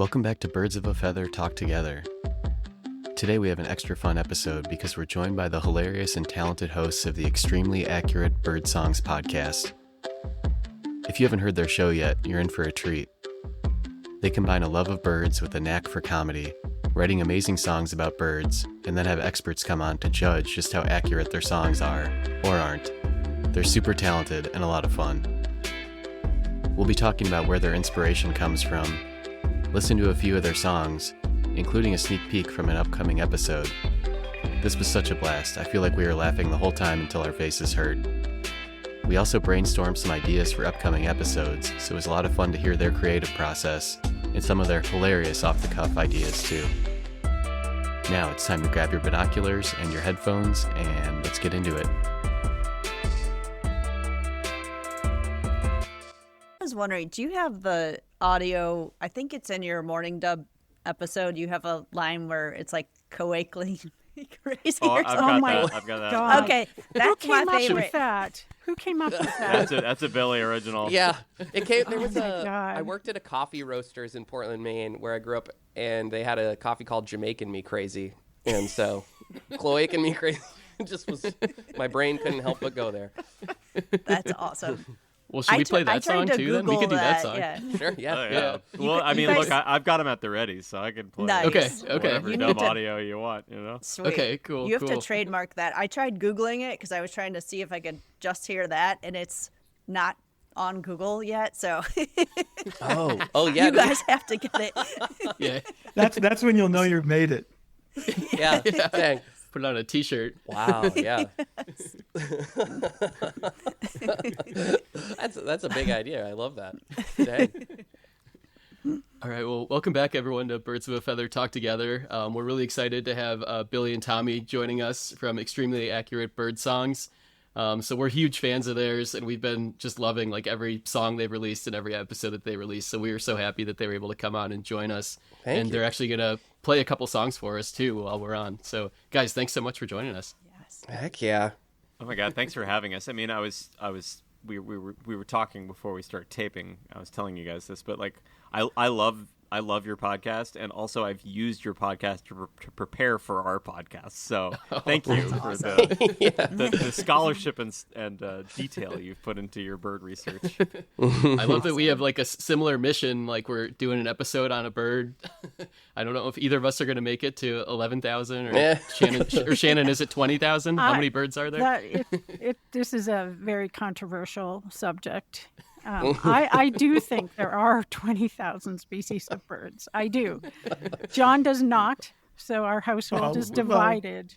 Welcome back to Birds of a Feather Talk Together. Today we have an extra fun episode because we're joined by the hilarious and talented hosts of the Extremely Accurate Bird Songs podcast. If you haven't heard their show yet, you're in for a treat. They combine a love of birds with a knack for comedy, writing amazing songs about birds, and then have experts come on to judge just how accurate their songs are, or aren't. They're super talented and a lot of fun. We'll be talking about where their inspiration comes from, listen to a few of their songs, including a sneak peek from an upcoming episode. This was such a blast. I feel like we were laughing the whole time until our faces hurt. We also brainstormed some ideas for upcoming episodes, so it was a lot of fun to hear their creative process and some of their hilarious off-the-cuff ideas too. Now it's time to grab your binoculars and your headphones, and let's get into it. I was wondering, do you have the audio? I think it's in your morning dub episode. You have a line where it's like coakley crazy or something. I've got that. Okay, that's my favorite. Who came up with that? That's a Billy original. Yeah, it came. There was God. I worked at a coffee roasters in Portland, Maine, where I grew up, and they had a coffee called Jamaican Me Crazy, and so Cloaking Me Crazy just was. My brain couldn't help but go there. That's awesome. Well, should we play that song too then? We could do that song. Yeah. Sure, yeah. Oh, yeah. Well, I mean, look, I've got them at the ready, so I can play Nice. Okay. whatever dub audio you want, Sweet. Okay, cool. You have to trademark that. I tried Googling it because I was trying to see if I could just hear that, and it's not on Google yet, so Oh, yeah. you guys have to get it. Yeah. That's when you'll know you've made it. Yeah. Dang. Put it on a t-shirt. Wow. Yeah. That's a big idea. I love that. Dang. All right, well, welcome back, everyone, to Birds of a Feather Talk Together. We're really excited to have Billy and Tommy joining us from Extremely Accurate Bird Songs. So we're huge fans of theirs, and we've been just loving like every song they've released and every episode that they released. So we were so happy that they were able to come on and join us. Thank you. They're actually going to play a couple songs for us, too, while we're on. So, guys, thanks so much for joining us. Yes. Heck yeah. Oh my God, thanks for having us. I mean, we were talking before we started taping. I was telling you guys this, but like, I love your podcast, and also I've used your podcast to prepare for our podcast. So thank you for the scholarship and detail you've put into your bird research. I love that we have like a similar mission, like we're doing an episode on a bird. I don't know if either of us are going to make it to 11,000 or Shannon, is it 20,000? How many birds are there? This is a very controversial subject. I do think there are 20,000 species of birds. I do. John does not, so our household is divided.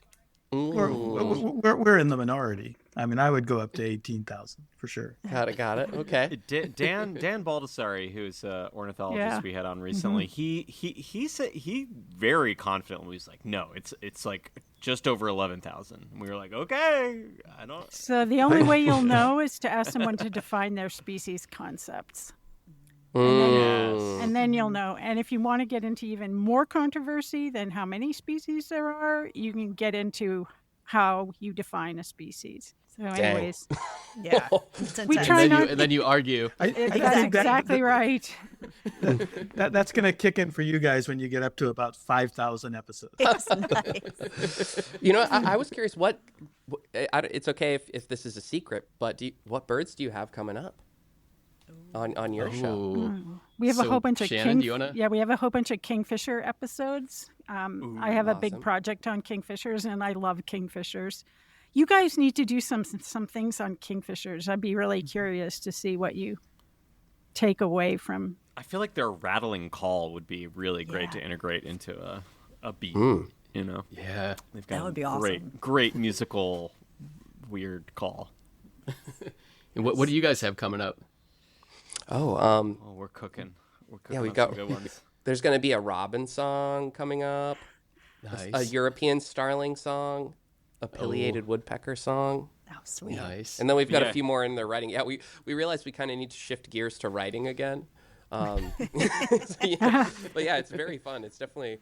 We're in the minority. I mean, I would go up to 18,000 for sure. Got it. Okay. Dan Baldessari, who's an ornithologist we had on recently, he said he very confidently was like, no, it's like just over 11,000. And we were like, okay, I don't. So the only way you'll know is to ask someone to define their species concepts. And then you'll know. And if you want to get into even more controversy than how many species there are, you can get into how you define a species. So anyways, Yeah. we try not. And then you argue. That's exactly right. That's going to kick in for you guys when you get up to about 5,000 episodes. It's nice. I was curious. It's okay if this is a secret, but what birds do you have coming up on your show? We have a whole bunch of Shannon, do you wanna... we have a whole bunch of kingfisher episodes. I have a big project on kingfishers, and I love kingfishers. You guys need to do some things on kingfishers. I'd be really curious to see what you take away from. I feel like their rattling call would be really great to integrate into a beat. Yeah, they've got That would be awesome. Great musical weird call. And what do you guys have coming up? Oh, we're cooking. Yeah, we've on got. some good ones. There's going to be a robin song coming up. Nice. A European starling song. A pileated woodpecker song. Oh, sweet. Nice. And then we've got a few more in the writing. Yeah, we realized we kind of need to shift gears to writing again. But yeah, it's very fun. It's definitely,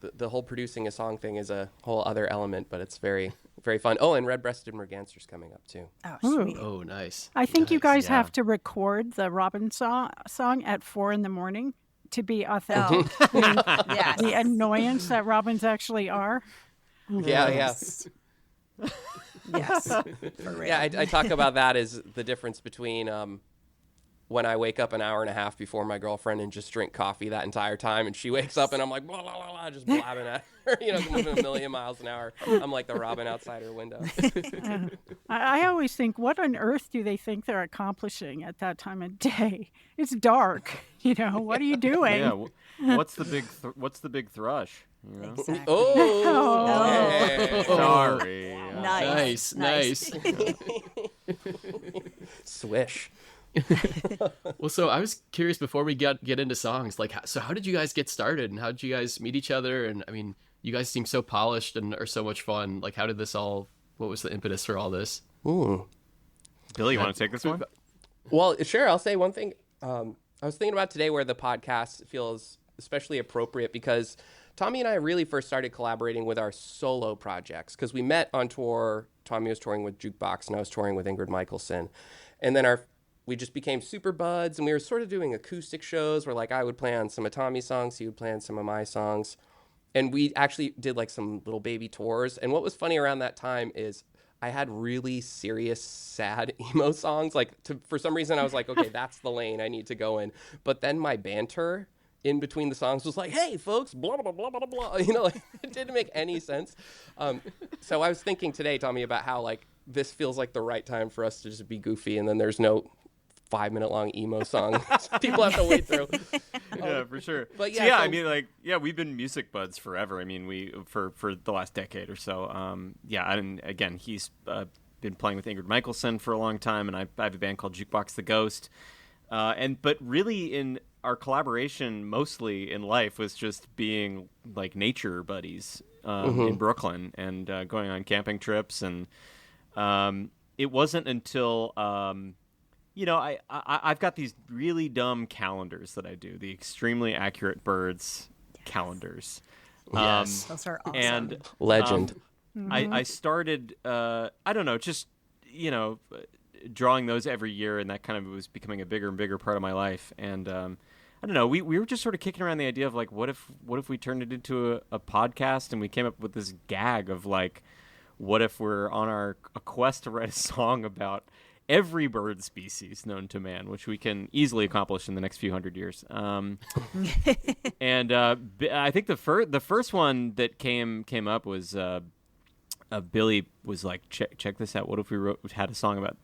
the whole producing a song thing is a whole other element, but it's very, very fun. Oh, and Red-Breasted Merganser's coming up too. Oh, Ooh. sweet. Oh, nice. I think you Nice, guys yeah. have to record the Robin song at 4 a.m. to be authentic. Yes. The annoyance that Robins actually are. Yeah, Yes. Yes. For real. yeah. I talk about that as the difference between when I wake up an hour and a half before my girlfriend and just drink coffee that entire time, and she wakes up and I'm like, blah, blah, blah, blah, just blabbing at her, moving a million miles an hour. I'm like the Robin outside her window. I always think, what on earth do they think they're accomplishing at that time of day? It's dark. What are you doing? Yeah. What's the big thrush? Exactly. Oh, hey. Sorry. Nice. Swish. Well, so I was curious before we get into songs, so how did you guys get started, and how did you guys meet each other? And I mean, you guys seem so polished and are so much fun. Like, how did this all? What was the impetus for all this? Ooh. Billy, you want to take this one? Well, sure. I'll say one thing. I was thinking about today where the podcast feels especially appropriate because Tommy and I really first started collaborating with our solo projects because we met on tour. Tommy was touring with Jukebox and I was touring with Ingrid Michaelson. And then we just became super buds, and we were sort of doing acoustic shows where I would play on some of Tommy's songs, he would play on some of my songs. And we actually did some little baby tours. And what was funny around that time is I had really serious, sad emo songs. For some reason, I was like, okay, that's the lane I need to go in. But then my banter in between the songs was like, hey, folks, blah, blah, blah, blah, blah. It didn't make any sense. So I was thinking today, Tommy, about how, this feels like the right time for us to just be goofy, and then there's no 5-minute long emo song people have to wait through. Yeah, for sure. But So, yeah, I mean, we've been music buds forever. I mean, we for the last decade or so. And again, he's been playing with Ingrid Michaelson for a long time, and I have a band called Jukebox the Ghost. But really, in our collaboration, mostly in life, was just being nature buddies in Brooklyn and going on camping trips. And it wasn't until I've got these really dumb calendars that I do, the Extremely Accurate Birds calendars. Yes. Those are awesome. And legend. I started, drawing those every year, and that kind of was becoming a bigger and bigger part of my life. And I don't know, we were just sort of kicking around the idea of what if we turned it into a podcast, and we came up with this gag of what if we're on a quest to write a song about every bird species known to man, which we can easily accomplish in the next few hundred years. And I think the first one that came up was Billy was like, check this out. What if we had a song about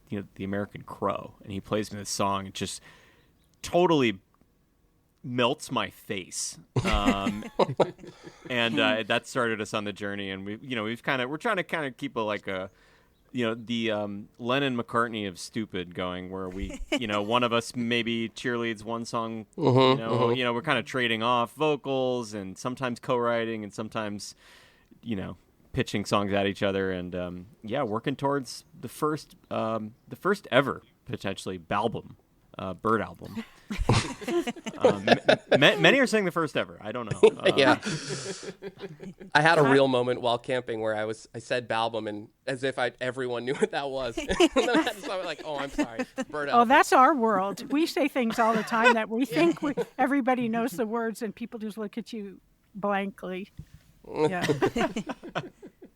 the American crow? And he plays me this song. It just totally melts my face. And that started us on the journey. And we're trying to kind of keep the Lennon McCartney of stupid going, where we, one of us maybe cheerleads one song, we're kind of trading off vocals and sometimes co-writing and sometimes, pitching songs at each other, and working towards the first ever potentially Balbum, bird album. Many are saying the first ever. I don't know. Yeah, I had a real moment while camping where I said Balbum, and as if everyone knew what that was. And then I had to stop like, oh, I'm sorry, bird album. Oh, that's our world. We say things all the time that we think everybody knows the words, and people just look at you blankly. Yeah.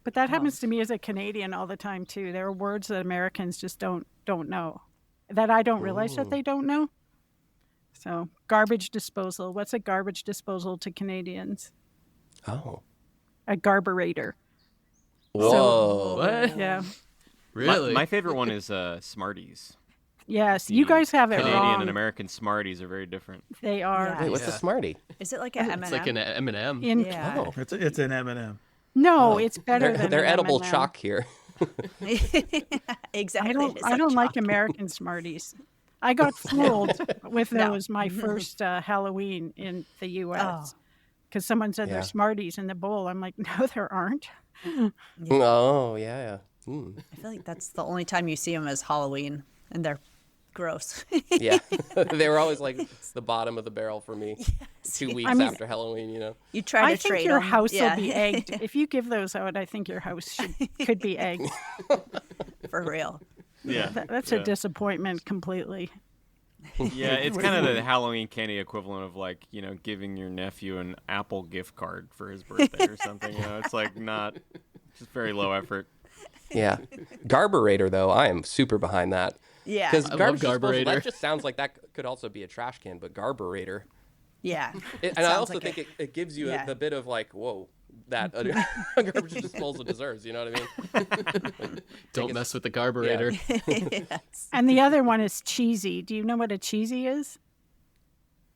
But that happens to me as a Canadian all the time too. There are words that Americans just don't know, that I don't realize that they don't know. So, garbage disposal. What's a garbage disposal to Canadians? Oh, a garburator. Whoa! So, What? Yeah. Really? My favorite one is Smarties. Yes, you guys have it Canadian wrong. and American Smarties are very different. They are. Yeah. Wait, what's a Smartie? Is it like an M&M? It's like an M&M. Yeah. Oh, It's an M&M. No, it's better than they're an edible M&M. chalk here. Exactly. I don't like American Smarties. I got fooled with those my first Halloween in the U.S. because someone said there's Smarties in the bowl. I'm like, no, there aren't. Oh, yeah. Mm. I feel like that's the only time you see them is Halloween, and they're gross. Yeah, they were always like the bottom of the barrel for me. 2 weeks after Halloween, you know. You try to I think trade your them. house Yeah. will be egged. If you give those out, I think your house could be egged. For real. Yeah. That's a disappointment completely. Yeah, it's kind of the Halloween candy equivalent of like, you know, giving your nephew an Apple gift card for his birthday or something. You know, it's like just very low effort. Yeah. Garburator, though, I am super behind that. Yeah. Because I love garbage disposal, Garburator. that just sounds like that could also be a trash can, but Garburator. Yeah. And I also think it gives you the bit of like, whoa, that a garbage disposal deserves. You know what I mean? Don't mess with the Garburator. Yes. And the other one is cheesy. Do you know what a cheesy is?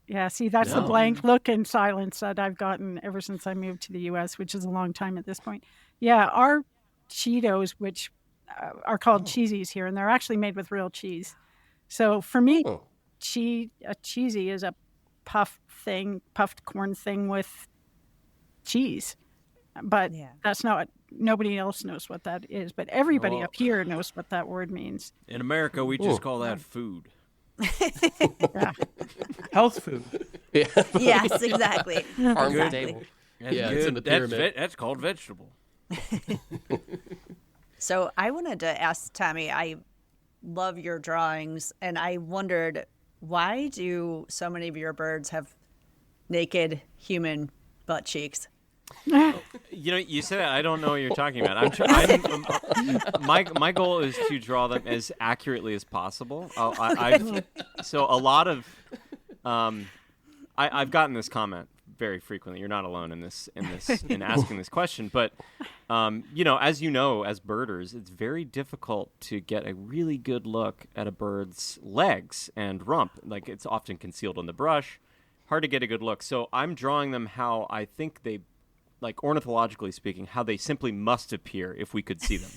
Yeah, see, that's the blank look and silence that I've gotten ever since I moved to the U.S., which is a long time at this point. Yeah, our Cheetos, which are called cheesies here, and they're actually made with real cheese. So for me, a cheesy is a puffed corn thing with cheese. But that's not, nobody else knows what that is. But everybody up here knows what that word means. In America, we just call that food. Yeah. Health food. Yeah. Yes, exactly. Farm to Exactly. table. Yeah, it's in the pyramid. That's called vegetable. So I wanted to ask Tommy, I love your drawings, and I wondered, why do so many of your birds have naked human butt cheeks? You know, you said I don't know what you're talking about. My goal is to draw them as accurately as possible. So a lot of I've gotten this comment very frequently. You're not alone in asking this question, but you know, as birders, it's very difficult to get a really good look at a bird's legs and rump. Like, it's often concealed in the brush, hard to get a good look. So I'm drawing them how I think they, like, ornithologically speaking, how they simply must appear if we could see them.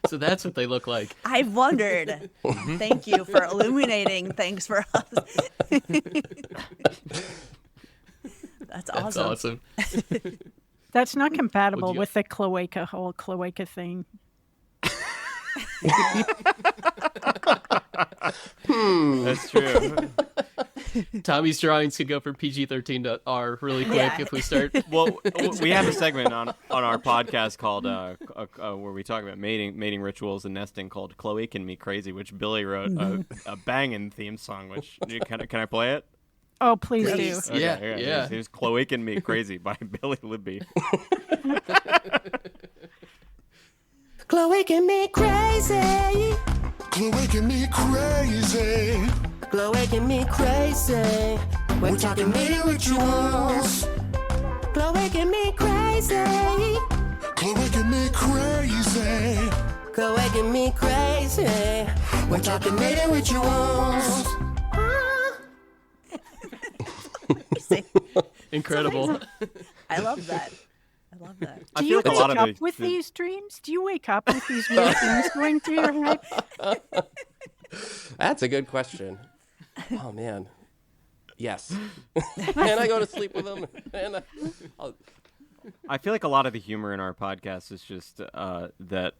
So that's what they look like. I've wondered. Thank you for illuminating things for us. That's awesome. That's awesome. That's not compatible you- with the whole cloaca thing. That's true. Tommy's drawings could go from PG-13 to R really quick Yeah. if we start. Well, we have a segment on our podcast called where we talk about mating rituals and nesting called "Cloaking Me Crazy," which Billy wrote a banging theme song. Which can I play it? Oh, please Please. do. Okay, Yeah. Here's "Cloaking Me Crazy" by Billy Libby. Cloaking me crazy. Cloaking me crazy. Cloaking me crazy. We're talking mating rituals. Cloaking me crazy. Cloaking me crazy. Cloaking me crazy. We're talking mating rituals. Incredible. I love that. I love that. I Do feel you like a wake lot of up with these dreams? Do you wake up with these weird things going through your head? That's a good question. Oh, man. Yes. And I go to sleep with them. And I feel like a lot of the humor in our podcast is just that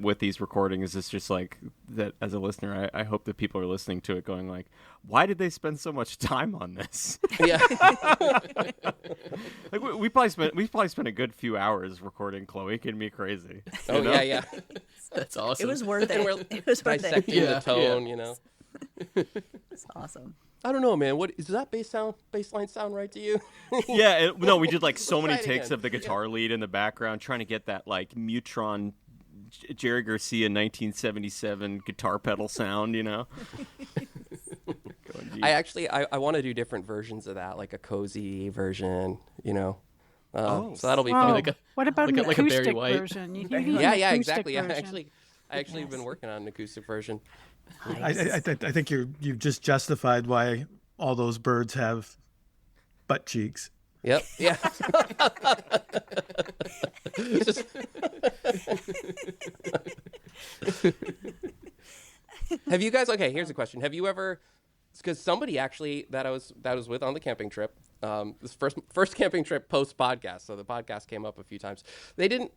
with these recordings, it's just like that. As a listener, I hope that people are listening to it going like, why did they spend so much time on this? yeah. Like we probably spent a good few hours recording "Cloaking Me Crazy." Oh, you know? yeah. That's awesome. It was worth And we're it. It was worth it. dissecting Yeah, the tone, yeah. you know. It's awesome. I don't know, man. What does that baseline sound right to you? Yeah, no, we did like so many Try it takes again. of the guitar lead in the background, trying to get that like Mutron, Jerry Garcia 1977 guitar pedal sound, you know. Going deep. I want to do different versions of that, like a cozy version, you know. So that'll be Oh, fun. like a- what about like an a Barry acoustic White. version? You need an Yeah, acoustic exactly. I version. actually been working on an acoustic version. I think you've just justified why all those birds have butt cheeks. Yep. Yeah. Just- Have you guys? Okay, here's a question. Have you ever because somebody actually that I was with on the camping trip, this first camping trip post podcast, so the podcast came up a few times. They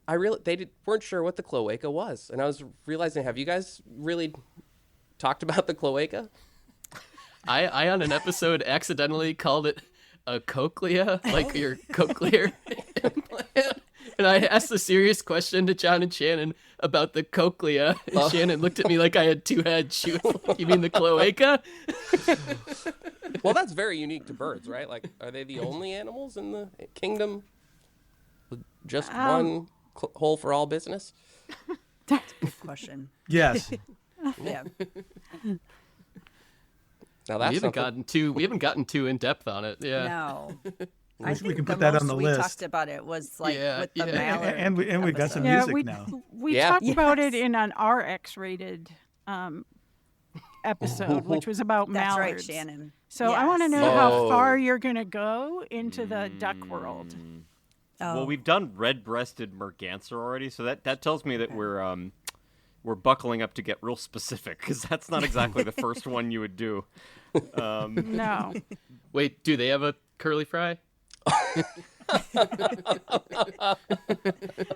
weren't sure what the cloaca was, and I was realizing, have you guys really talked about the cloaca? I on an episode accidentally called it a cochlea, like your cochlear implant. And I asked a serious question to John and Shannon about the cochlea. And Shannon looked at me like I had two heads. She was like, "You mean the cloaca?" Well, that's very unique to birds, right? Like, are they the only animals in the kingdom with just one hole for all business? Good question. Yes. Yeah. Now that's we haven't gotten too in depth on it. Yeah. No. I think we can put that on the we list. talked about it was like with the yeah. mallard. And we've got some episode. music now. We Yeah. talked about it in an RX-rated episode, which was about That's right, mallards. Shannon. So I want to Yes. know how Oh. far you're going to go into the duck world. Oh. Well, we've done red-breasted merganser already, so that tells me that we're buckling up to get real specific, because that's not exactly the first one you would do. No. Wait, do they have a curly fry?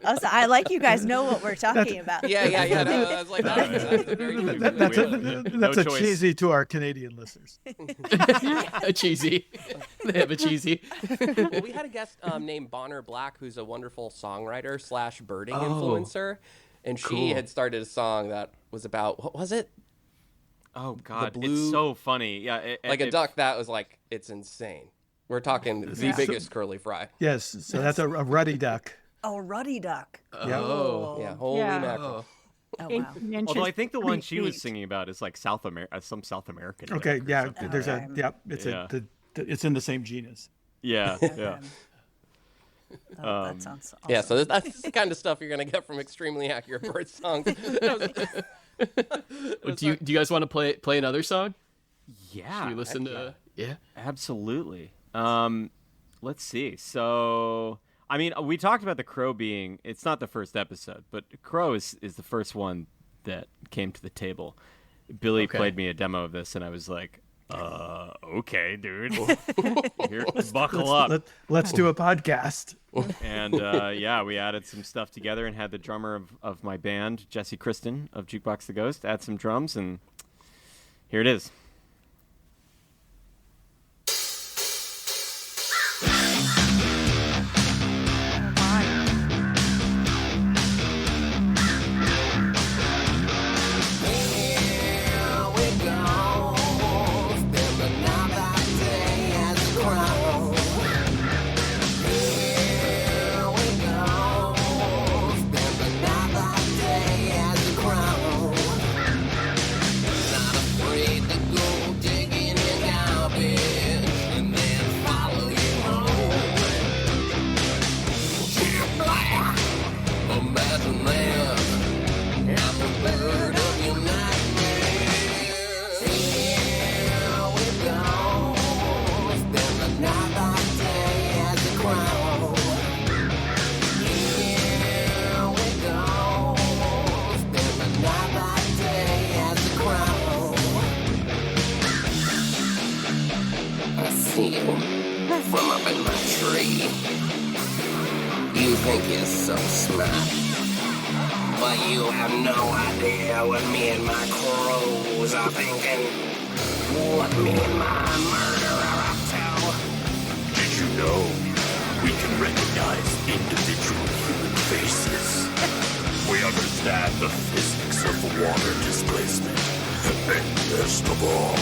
Also, I like you guys know what we're talking about. Yeah. No, I was like, that's a very unique That's a choice. cheesy to our Canadian listeners. A cheesy. They have a cheesy. Well, we had a guest named Bonner Black, who's a wonderful songwriter / birding influencer, and she had started a song that was about, what was it? Oh God, blue- it's so funny. Yeah, Like a duck that was like, it's insane. We're talking the biggest curly fry. Yes, so that's a ruddy duck. Oh, ruddy duck. Yeah. Oh. Yeah, holy Yeah. mackerel. Oh, wow. Although I think the one she was feet. singing about is like some South American. Okay, duck or yeah, something. there's Okay. it's in the same genus. Yeah. Oh, that sounds awesome. Yeah, so that's the kind of stuff you're going to get from extremely accurate bird songs. Do you guys want to play another song? Yeah. Should we listen to? Yeah. Absolutely. Let's see. So, I mean, we talked about the crow being, it's not the first episode, but crow is the first one that came to the table. Billy Okay. played me a demo of this, and I was like, okay, dude. Here, buckle up. Let's do a podcast. And yeah, we added some stuff together and had the drummer of my band, Jesse Kristen of Jukebox the Ghost, add some drums, and here it is. From up in my tree. You think you're so smart, but you have no idea what me and my crows are thinking. What me and my murderer are up to. Did you know we can recognize individual human faces? We understand the physics of water displacement. And best of all,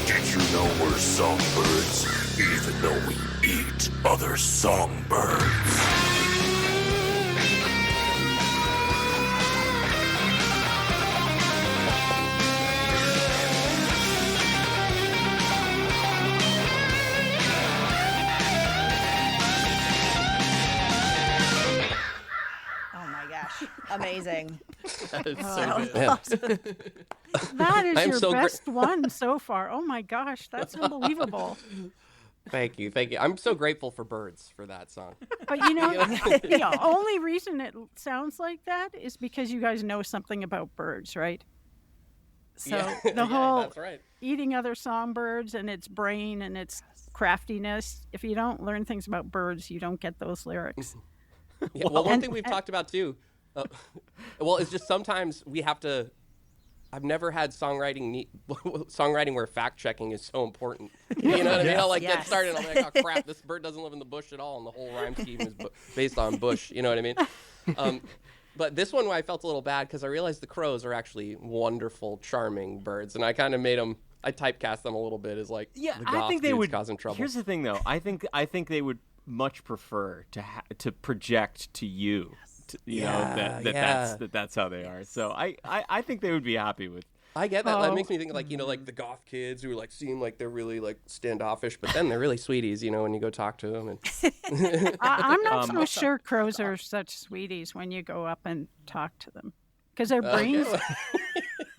did you know we're songbirds, even though we eat other songbirds? Oh my gosh. Amazing. That is Oh, so that was good. Yeah. awesome. That is I'm your so best one so far. Oh my gosh, that's unbelievable. Thank you. I'm so grateful for birds for that song. But you know, the only reason it sounds like that is because you guys know something about birds, right? So Yeah. the whole That's right. eating other songbirds and its brain and its craftiness, if you don't learn things about birds, you don't get those lyrics. Yeah, well, one thing we've talked about too, is just sometimes we have to. I've never had songwriting where fact checking is so important. You know what I mean? I'll get started and I'm like, oh crap, this bird doesn't live in the bush at all, and the whole rhyme scheme is based on bush. You know what I mean? But this one I felt a little bad because I realized the crows are actually wonderful, charming birds, and I kind of made them. I typecast them a little bit as like the goth I think they would causing trouble. Here's the thing, though. I think they would much prefer to project to you. You know that's how they are. So I think they would be happy with. I get that. That makes me think like like the goth kids who like seem like they're really like standoffish, but then they're really sweeties. You know, when you go talk to them. And I'm not so sure crows are such sweeties when you go up and talk to them, because their brains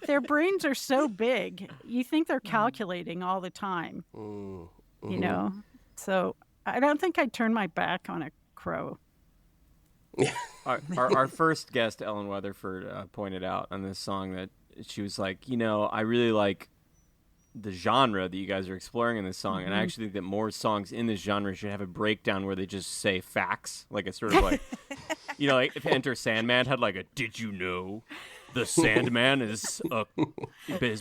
their brains are so big. You think they're calculating all the time. You know, so I don't think I'd turn my back on a crow. Our first guest, Ellen Weatherford, pointed out on this song that she was like, I really like the genre that you guys are exploring in this song, and I actually think that more songs in this genre should have a breakdown where they just say facts, like it's sort of like, like if Enter Sandman had like a "Did you know the Sandman has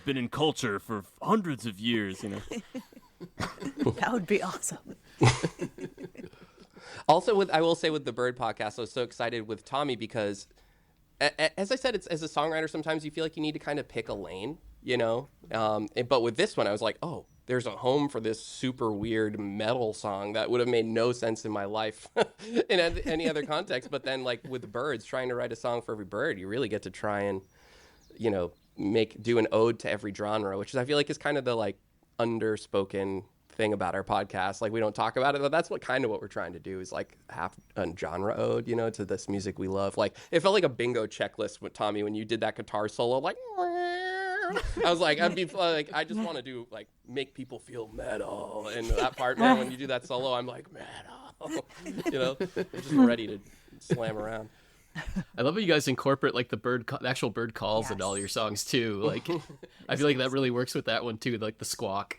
been in culture for hundreds of years?" That would be awesome. Also, I will say with the Bird podcast, I was so excited with Tommy because, as I said, as a songwriter, sometimes you feel like you need to kind of pick a lane, But with this one, I was like, oh, there's a home for this super weird metal song that would have made no sense in my life in any other context. But then, like with birds, trying to write a song for every bird, you really get to try and, do an ode to every genre, which I feel like is kind of the like underspoken thing about our podcast. Like we don't talk about it, but that's what we're trying to do is like have a genre ode, to this music we love. Like it felt like a bingo checklist with Tommy when you did that guitar solo, like I was like, I just want to do like make people feel metal, and that part, man, when you do that solo, I'm like metal, just ready to slam around. I love how you guys incorporate like the actual bird calls into all your songs too. Like, I feel like that really works with that one too, like the squawk.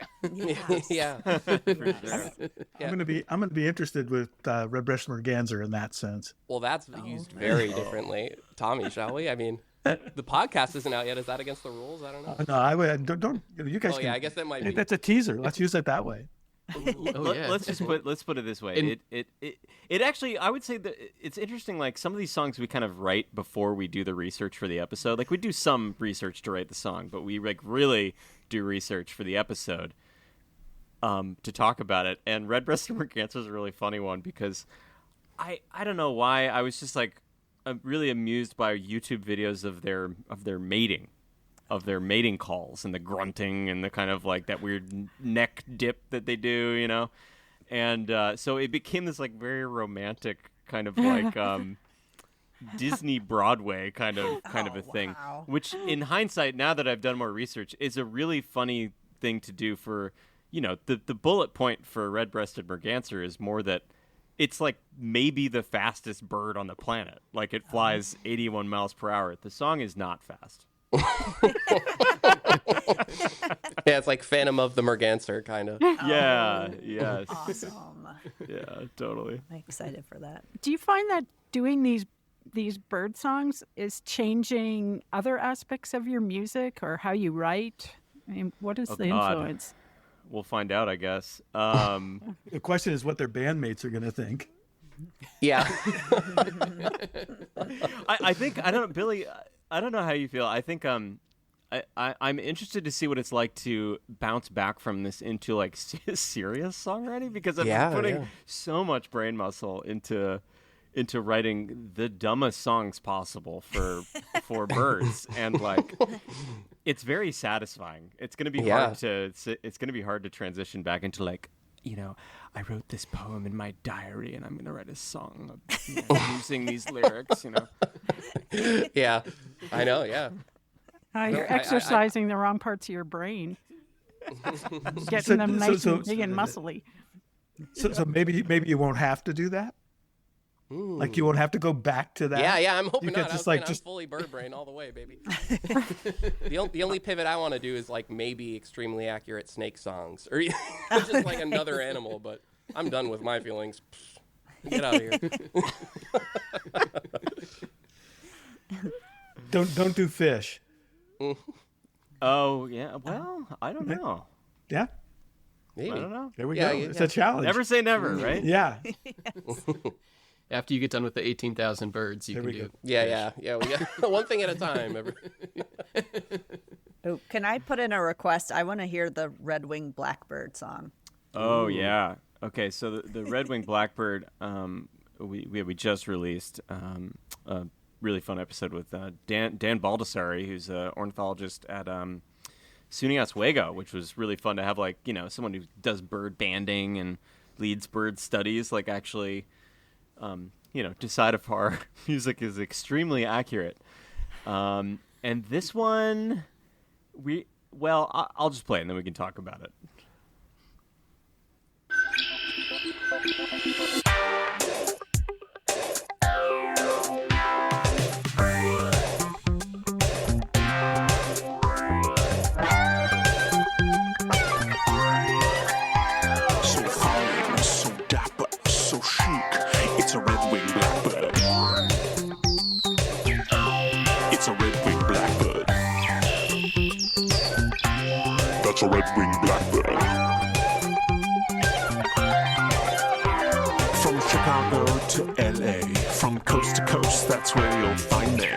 Yeah. For sure. I'm gonna be interested with red-breasted merganser in that sense. Well, that's used very differently. Tommy, shall we? I mean, the podcast isn't out yet. Is that against the rules? I don't know. No, I would don't. You guys. I guess that might be. That's a teaser. Let's use it that way. Let's put it this way. It actually, I would say that it's interesting. Like some of these songs we kind of write before we do the research for the episode. Like we do some research to write the song, but we like really do research for the episode to talk about it. And Red-breasted merganser is a really funny one because I don't know why I was just like really amused by YouTube videos of their mating. Of their mating calls and the grunting and the kind of like that weird neck dip that they do, and so it became this like very romantic kind of like Disney Broadway kind of a thing, which in hindsight, now that I've done more research, is a really funny thing to do for, the bullet point for Red-breasted merganser is more that it's like maybe the fastest bird on the planet. Like it flies 81 miles per hour. The song is not fast. Yeah, it's like Phantom of the Merganser kind of. Yeah, yes. Awesome. Yeah, totally. I'm excited for that. Do you find that doing these bird songs is changing other aspects of your music or how you write? I mean, what is the influence? We'll find out, I guess. The question is what their bandmates are going to think. Yeah. I think, I don't know, Billy, I don't know how you feel. I think I'm interested to see what it's like to bounce back from this into like serious songwriting, because I've been putting so much brain muscle into writing the dumbest songs possible for birds, and like it's very satisfying. It's gonna be hard to transition back into like, I wrote this poem in my diary and I'm gonna write a song using these lyrics. Yeah, I know. Yeah. You're exercising the wrong parts of your brain, getting them nice and big and muscly. So maybe you won't have to do that. Like you won't have to go back to that. Yeah, I'm hoping you not. I'm fully bird brain all the way, baby. The only pivot I want to do is like maybe extremely accurate snake songs or just like another animal, but I'm done with my feelings. Get out of here. Don't do fish. Oh, yeah. Well, I don't know. Yeah. Maybe. I don't know. There we go. It's a challenge. Never say never, right? Yeah. After you get done with the 18,000 birds, you There can we do. go. Yeah. We got one thing at a time. Oh, can I put in a request? I want to hear the Red-winged Blackbird song. Oh, yeah. Okay, so the Red-winged Blackbird, we just released a really fun episode with Dan Baldessari, who's an ornithologist at SUNY Oswego, which was really fun to have, like, you know, someone who does bird banding and leads bird studies, like actually, you know, decide if our music is extremely accurate. And this one, I'll just play it and then we can talk about it. So fine, so dapper, so chic. It's a red-winged blackbird. It's a red-winged blackbird. That's a red-winged blackbird. From Chicago to LA, from coast to coast, that's where you'll find me.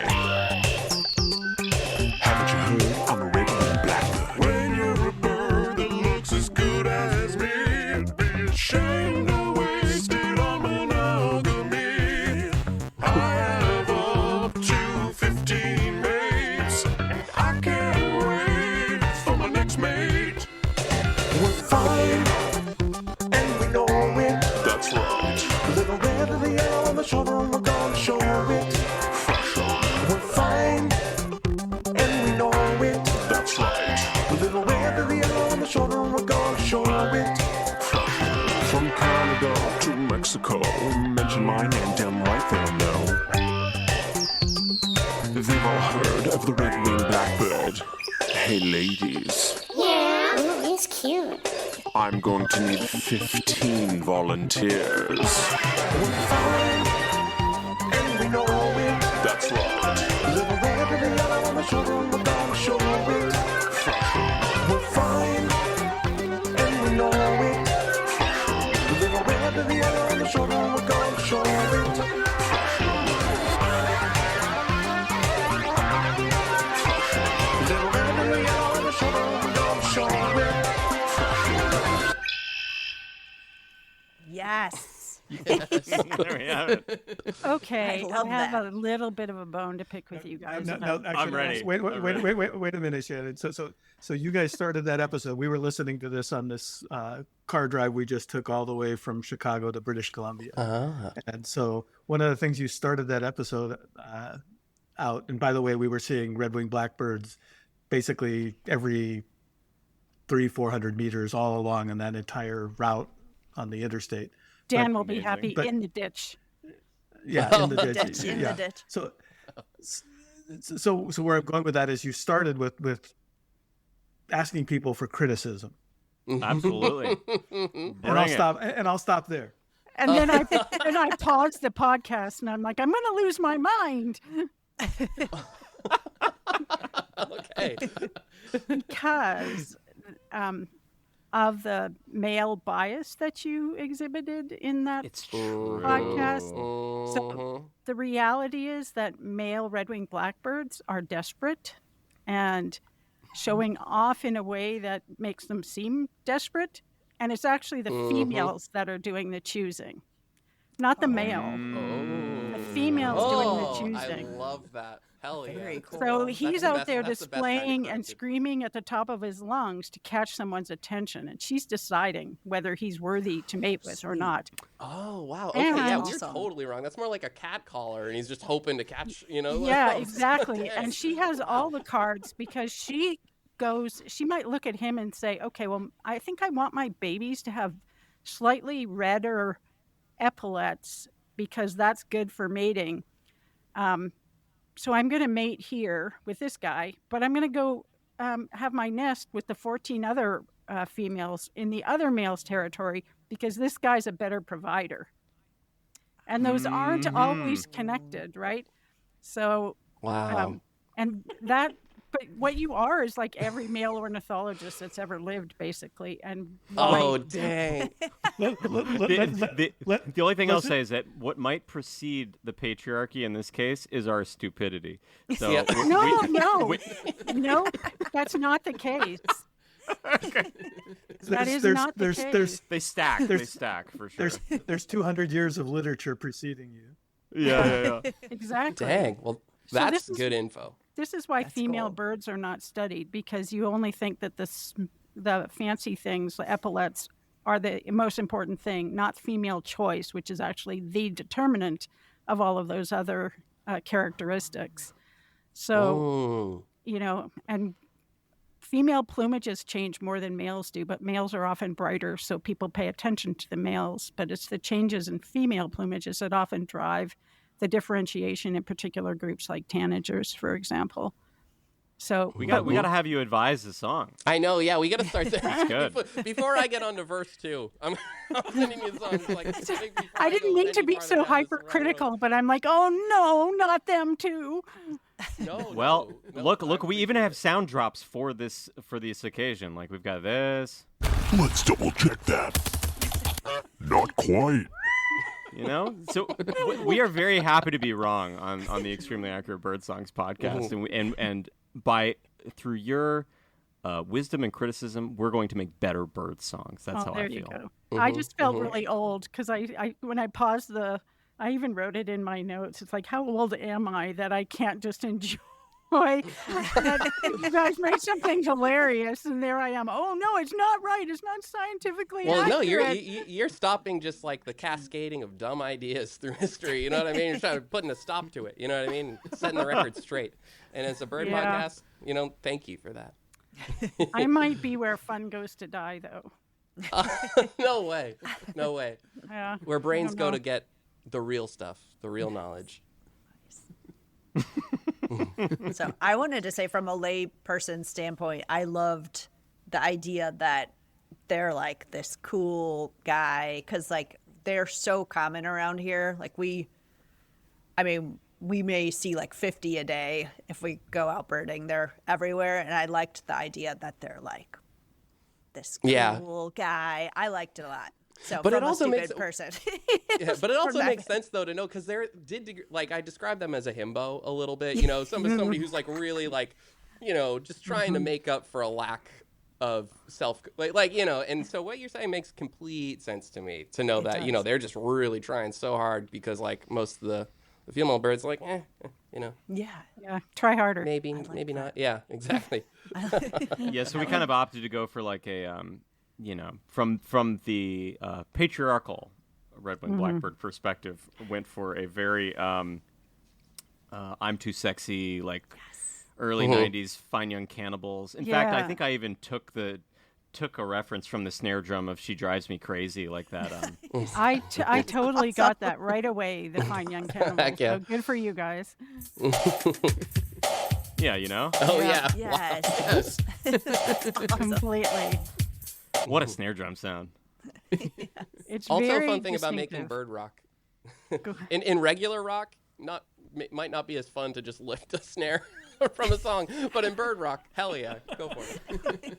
Haven't you heard? I'm a red-winged blackbird. When you're a bird that looks as good as me, it'd be a shame to waste it on monogamy. I have up to 15 mates, and I can't wait for my next mate. We're fine, and we know it. That's right. Little red of the yellow on the shoulder, and we're gonna show it. Fresh on. We're fine, and we know it. That's right. Little red of the yellow on the shoulder, and we're gonna show it. Fresh on. From Canada to Mexico, mention my name, damn right they'll know. They've all heard of the red-winged blackbird. Hey, ladies. Yeah, ooh, he's cute. I'm going to need 15 volunteers. We're fine, and we know it. That's right. Little red and the yellow on the shoulder, and we're gonna show it. Fresh. We're fine, and we know it. Fresh. Little red and the yellow on the shoulder, and we're gonna show it. Fresh. Little red and the yellow on the shoulder, and we're gonna show it. Yes. There we have it. Okay, I love have that. a little bit of a bone to pick with you guys. No, about- actually, I'm ready. Wait a minute, Shannon. So you guys started that episode. We were listening to this on this car drive we just took all the way from Chicago to British Columbia. And so one of the things you started that episode out, and by the way, we were seeing red-winged blackbirds basically every 300-400 meters all along on that entire route on the interstate. Dan But- will be happy but- in the ditch. Yeah, in the ditch. Ditch, in yeah. the ditch. So where I'm going with that is you started with asking people for criticism, Absolutely. and I'll stop there. And then I paused the podcast and I'm like, I'm going to lose my mind Okay. because of the male bias that you exhibited in that It's true. podcast. So the reality is that male red-winged blackbirds are desperate and showing off in a way that makes them seem desperate. And it's actually the females that are doing the choosing, not the male. The females doing the choosing. I love that. Hell yeah. Very cool. So he's out there that's the best kind of displaying and corrective. screaming at the top of his lungs to catch someone's attention, and she's deciding whether he's worthy to mate with or not. Oh, wow. Okay, yeah, we're Awesome. totally wrong. That's more like a cat caller, and he's just hoping to catch, you know? Yeah, like, exactly. And she has all the cards because she might look at him and say, okay, well, I think I want my babies to have slightly redder epaulets because that's good for mating. So I'm going to mate here with this guy, but I'm going to go have my nest with the 14 other females in the other male's territory because this guy's a better provider. And those aren't always connected, right? So, Wow. and that, but what you are is like every male ornithologist that's ever lived, basically. And Oh, dang. The only thing I'll say is that what might precede the patriarchy in this case is our stupidity. So Yeah. No, that's not the case. That is not the case. They stack for sure. There's 200 years of literature preceding you. Yeah. Exactly. Dang. Well, So that's this is- good info. This is why female birds are not studied, because you only think that the fancy things, the epaulets, are the most important thing, not female choice, which is actually the determinant of all of those other characteristics. So, and female plumages change more than males do, but males are often brighter, so people pay attention to the males. But it's the changes in female plumages that often drive the differentiation in particular groups like tanagers, for example. So we got to have you advise the song. I know, yeah, we got to start there. That's good. Before I get on to verse 2, I'm sending you songs like. I didn't mean to be so hypercritical, but I'm like, oh no, not them too. Well, look, we even have sound drops for this occasion. Like we've got this. Let's double check that. Not quite. So we are very happy to be wrong on the Extremely Accurate Bird Songs podcast, and through your wisdom and criticism, we're going to make better bird songs. That's how I feel. There you go. I just felt really old because I when I paused I even wrote it in my notes. It's like, how old am I that I can't just enjoy that you guys made something hilarious, and there I am. Oh no, it's not right. It's not scientifically accurate. No, you're stopping just like the cascading of dumb ideas through history. You know what I mean? You're trying to putting a stop to it. You know what I mean? Setting the record straight. And as a bird podcast, thank you for that. I might be where fun goes to die, though. No way. Yeah. Where brains go to get the real stuff, the real knowledge. So I wanted to say, from a lay person standpoint, I loved the idea that they're like this cool guy, because like they're so common around here. Like we may see like 50 a day if we go out birding. They're everywhere, and I liked the idea that they're like this cool guy. I liked it a lot. So, but from it also a makes stupid person. But it also makes sense though to know, because like I describe them as a himbo a little bit. Somebody who's like really like, just trying to make up for a lack of self, and so what you're saying makes complete sense to me, to know that they're just really trying so hard, because like most of the female birds are like, Yeah, try harder. Maybe not. Yeah, exactly. Yeah, so we kind of opted to go for like a from the patriarchal red-winged blackbird perspective, went for a very I'm too sexy, like early 90s Fine Young Cannibals. In fact, I think I even took a reference from the snare drum of She Drives Me Crazy, like that. I totally got that right away, the Fine Young Cannibals. Heck yeah. So good for you guys. Yeah, Oh yeah. Yes. Completely. What a snare drum sound. It's Also, very a fun thing about distinctive. making bird rock. In regular rock, might not be as fun to just lift a snare from a song, but in bird rock, hell yeah, go for it.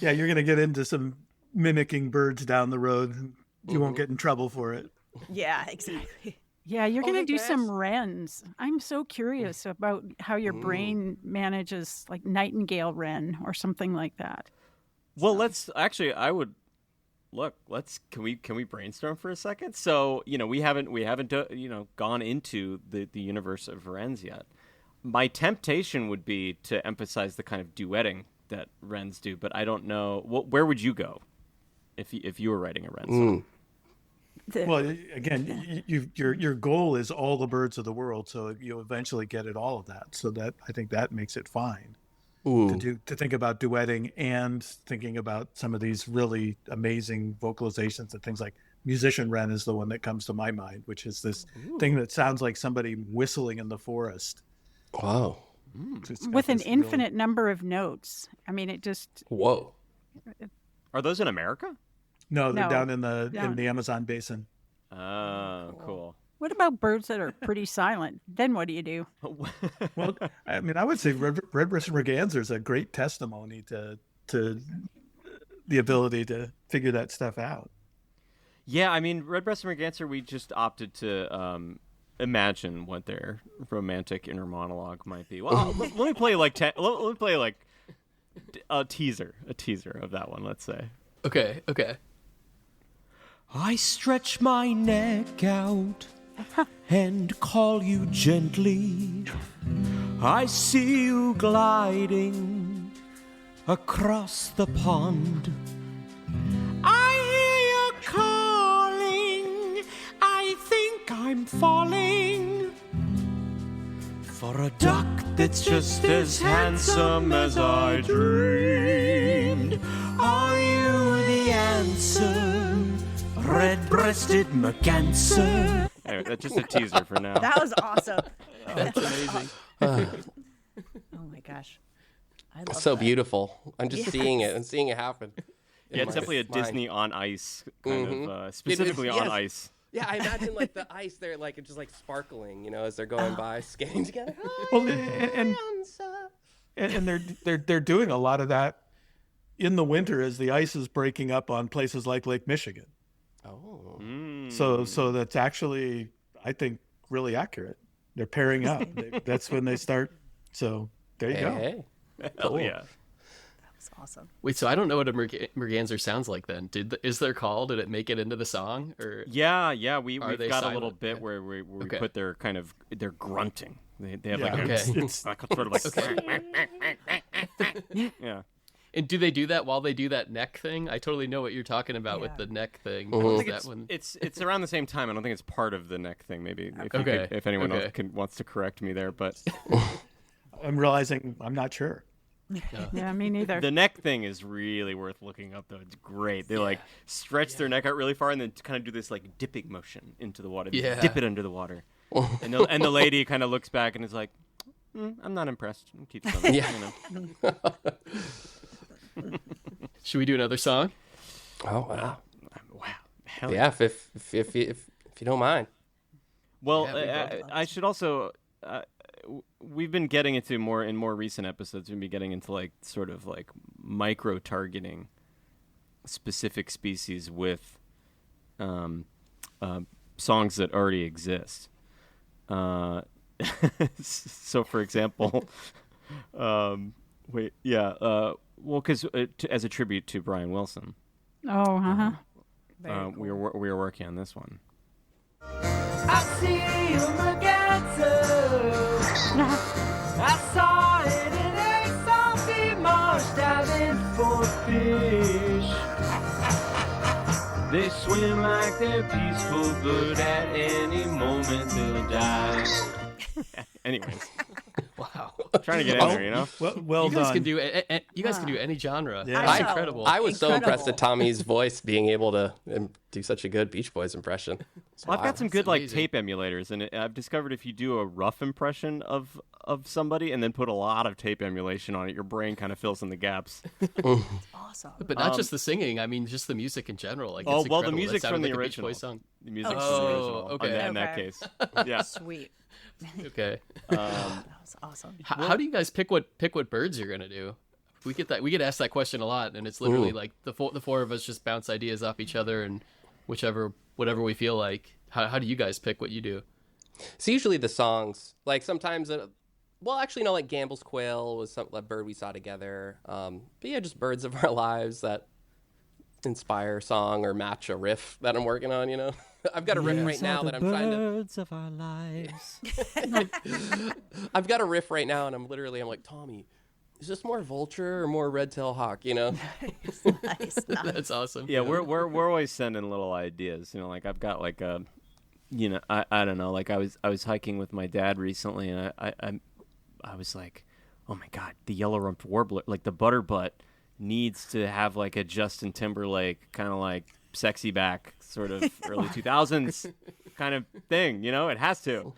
Yeah, you're going to get into some mimicking birds down the road. You won't get in trouble for it. Yeah, exactly. Yeah, you're going to do some wrens. I'm so curious about how your brain manages like nightingale wren or something like that. Well, can we brainstorm for a second? So, we haven't gone into the universe of wrens yet. My temptation would be to emphasize the kind of duetting that wrens do, but I don't know. Where would you go if you were writing a wren song? Well, again, your goal is all the birds of the world, so you'll eventually get at all of that. So that, I think that makes it fine to think about duetting and thinking about some of these really amazing vocalizations and things like musician wren is the one that comes to my mind, which is this thing that sounds like somebody whistling in the forest. Wow. With an infinite number of notes. I mean, it just... Whoa. Are those in America? No, they're No, down in the Amazon basin. Oh, cool. What about birds that are pretty silent? Then what do you do? Well, I mean, I would say red-breasted merganser is a great testimony to the ability to figure that stuff out. Yeah, I mean, red-breasted merganser, we just opted to imagine what their romantic inner monologue might be. Well, let me play like a teaser of that one. Let's say. Okay. I stretch my neck out and call you gently. I see you gliding across the pond. I hear you calling. I think I'm falling for a duck that's just as handsome as I dreamed. Are you the answer, red-breasted merganser? Anyway, that's just a teaser for now. That was awesome. That's amazing. Oh my gosh. I love So that. beautiful. I'm just seeing it and seeing it happen. Yeah, it's definitely a Disney on ice kind of, specifically on yes. ice. Yeah, I imagine like the ice there, like it's just like sparkling, as they're going by, skating together. Well, and they're doing a lot of that in the winter as the ice is breaking up on places like Lake Michigan. Oh. So that's actually, I think, really accurate. They're pairing up. That's when they start. So there you go. Hey. Hell yeah. That's awesome. Wait, so I don't know what a merganser sounds like then. Is there call? Did it make it into the song? Or Yeah, we've they got silent? a little bit where we put their kind of their grunting. They have like it's like a sort of like yeah. And do they do that while they do that neck thing? I totally know what you're talking about with the neck thing. I Is think that one? it's around the same time. I don't think it's part of the neck thing. Maybe if anyone else wants to correct me there, but I'm realizing I'm not sure. Yeah, me neither. the neck thing is really worth looking up though. It's great. They like stretch their neck out really far and then kind of do this like dipping motion into the water. They dip it under the water, and the lady kind of looks back and is like, "I'm not impressed." And keeps going. Yeah. Should we do another song? Oh wow. Wow. Hell Yeah, if you don't mind. Well, Yeah, I should also. We've been getting into in more recent episodes. We've been getting into like sort of like micro targeting specific species with songs that already exist. So, for example, because as a tribute to Brian Wilson, Oh, we were working on this one. I see you, merganser. I saw it in a salty marsh diving for fish. They swim like they're peaceful, but at any moment they'll die. Anyways, Wow. trying to get in there, you know. Well You guys done. can do you guys can do any genre. Yeah. That's I know. incredible. I was so impressed Incredible. at Tommy's voice being able to do such a good Beach Boys impression. Well, I've got some good like amazing. tape emulators, and I've discovered if you do a rough impression of somebody and then put a lot of tape emulation on it, your brain kind of fills in the gaps. Awesome. But not just the singing. I mean, just the music in general. Like, Oh it's well, the incredible. That music's sounded from the like a Beach original. Boys song. The music's Oh, from the original. okay. In that Okay. case, yeah. Sweet. Okay. That was awesome. How do you guys pick what birds you're gonna do? We get asked that question a lot, and it's literally like the four of us just bounce ideas off each other and whatever we feel like. How do you guys pick what you do? It's usually the songs. Like sometimes, like Gamble's Quail was a bird we saw together. But yeah, just birds of our lives that inspire song or match a riff that I'm working on. I've got a riff right now that I'm trying to. Birds of our lives. I've got a riff right now, and I'm like, Tommy, is this more vulture or more red-tailed hawk? Nice. That's awesome. Yeah, we're always sending little ideas. Like I've got like a, I don't know. Like I was hiking with my dad recently, and I was like, oh my god, the yellow-rumped warbler, like the butterbutt, needs to have like a Justin Timberlake kind of like sexy back sort of early 2000s kind of thing. You know, it has to.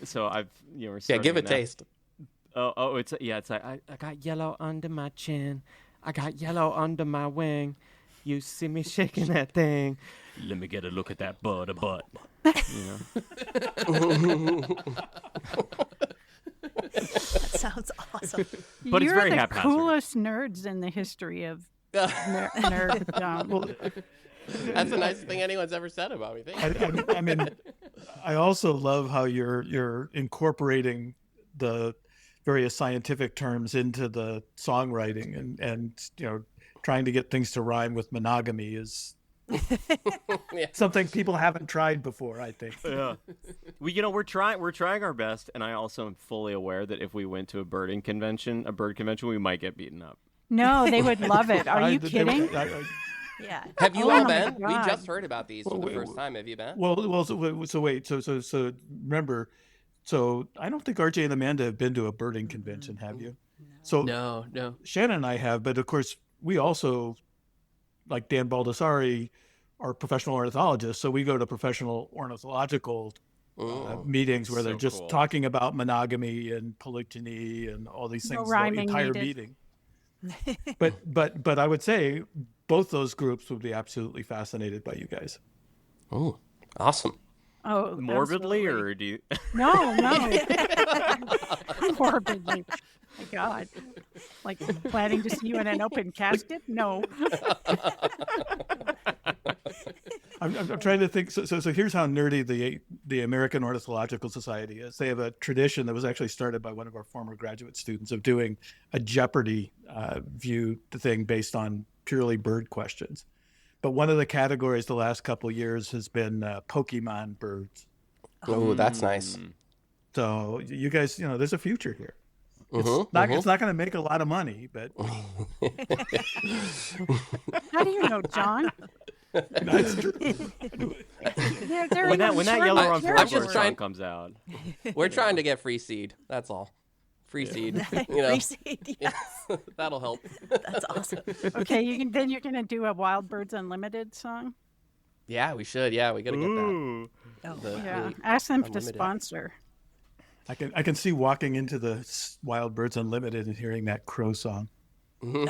So I've we're give a that. taste. It's like I got yellow under my chin, I got yellow under my wing. You see me shaking that thing. Let me get a look at that butt. You know. That sounds awesome. But You're it's very the haphazard. coolest nerds in the history of nerd. That's the nicest thing anyone's ever said about me. I mean, I also love how you're incorporating the various scientific terms into the songwriting, and trying to get things to rhyme with monogamy is something people haven't tried before, I think. Yeah. We're trying our best, and I also am fully aware that if we went to a bird convention, we might get beaten up. No, they would love it. Are you kidding? Yeah. Have you Oh all my been? We God. just heard about these for the first time. Have you been? So remember, so I don't think RJ and Amanda have been to a birding convention, have you? So No. Shannon and I have, but of course we also, like Dan Baldessari, are professional ornithologists. So we go to professional ornithological meetings where they're just cool. talking about monogamy and polygyny and all these No things the rhyming entire needed. meeting. But I would say both those groups would be absolutely fascinated by you guys. Oh, awesome. Oh, Morbidly, absolutely. or do you? No. Morbidly. My God. Like planning to see you in an open casket? No. I'm trying to think. So here's how nerdy the American Ornithological Society is. They have a tradition that was actually started by one of our former graduate students of doing a Jeopardy view thing based on purely bird questions. But one of the categories the last couple of years has been Pokemon birds. Oh, that's nice. So you guys, there's a future here. It's not going to make a lot of money, but How do you know, John? that's true. They're When that yellow on I'm just song trying- comes out, We're trying to get free seed. That's all. Free seed. Free seed, yes. That'll help. That's awesome. Okay, then you're going to do a Wild Birds Unlimited song? Yeah, we should. Yeah, we got to get that. Ooh. Yeah. Ask them to Unlimited. sponsor. I can see walking into the Wild Birds Unlimited and hearing that crow song. Oh,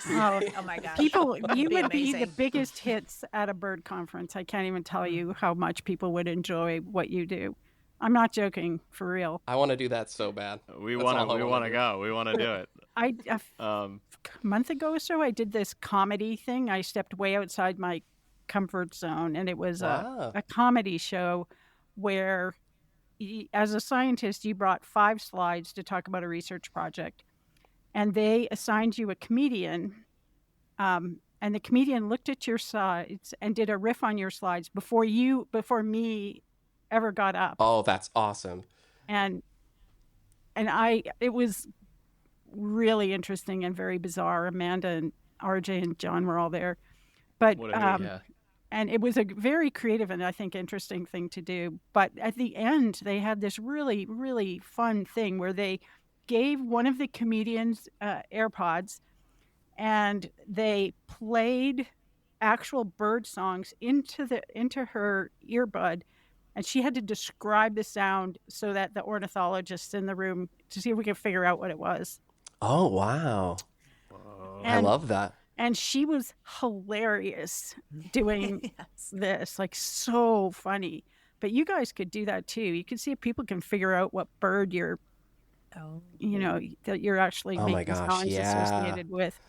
Oh my gosh. people, you be would be the amazing. biggest hits at a bird conference. I can't even tell you how much people would enjoy what you do. I'm not joking, for real. I want to do that so bad. We That's want all I to wanna do. go. We want to do it. A month ago or so, I did this comedy thing. I stepped way outside my comfort zone, and it was Wow. a comedy show where, as a scientist, you brought 5 slides to talk about a research project, and they assigned you a comedian, and the comedian looked at your slides and did a riff on your slides before me ever got up. Oh, that's awesome. And it was really interesting and very bizarre. Amanda and RJ and John were all there, but What a hoot. Yeah. and it was a very creative and I think interesting thing to do. But at the end, they had this really, really fun thing where they gave one of the comedians AirPods, and they played actual bird songs into her earbud, and she had to describe the sound so that the ornithologists in the room to see if we could figure out what it was. Oh, wow. I And- love that. And she was hilarious doing this, like so funny. But you guys could do that too. You could see if people can figure out what bird you're, that you're actually Oh my making gosh, songs yeah. associated with.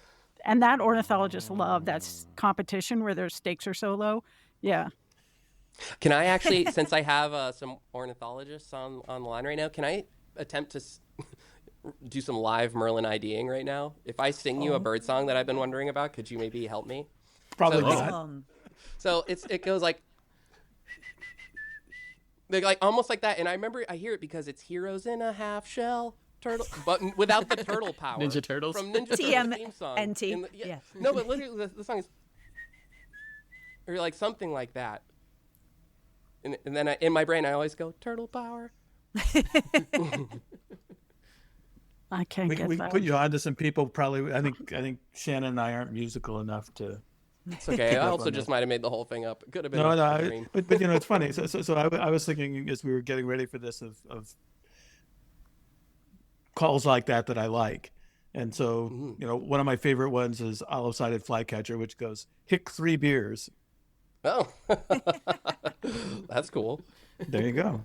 And that ornithologists love that competition where their stakes are so low. Yeah. Can I actually, since I have some ornithologists on the line right now, can I attempt to do some live Merlin IDing right now? If I sing you a bird song that I've been wondering about, could you maybe help me? Probably So- not. So it goes like almost like that, and I remember I hear it because it's Heroes in a Half Shell Turtle, but without the turtle power. Ninja Turtles? From Ninja Turtles theme song. TMNT. Yeah. No, but literally the song is, or like something like that. And then in my brain I always go turtle power. I can't We get can that. put you on to some people. Probably, I think Shannon and I aren't musical enough to It's okay. I also just might have made the whole thing up. It could have been a dream. But it's funny. So I was thinking as we were getting ready for this of calls like that I like. And so, one of my favorite ones is olive-sided flycatcher, which goes, hick 3 beers. Oh, that's cool. There you go.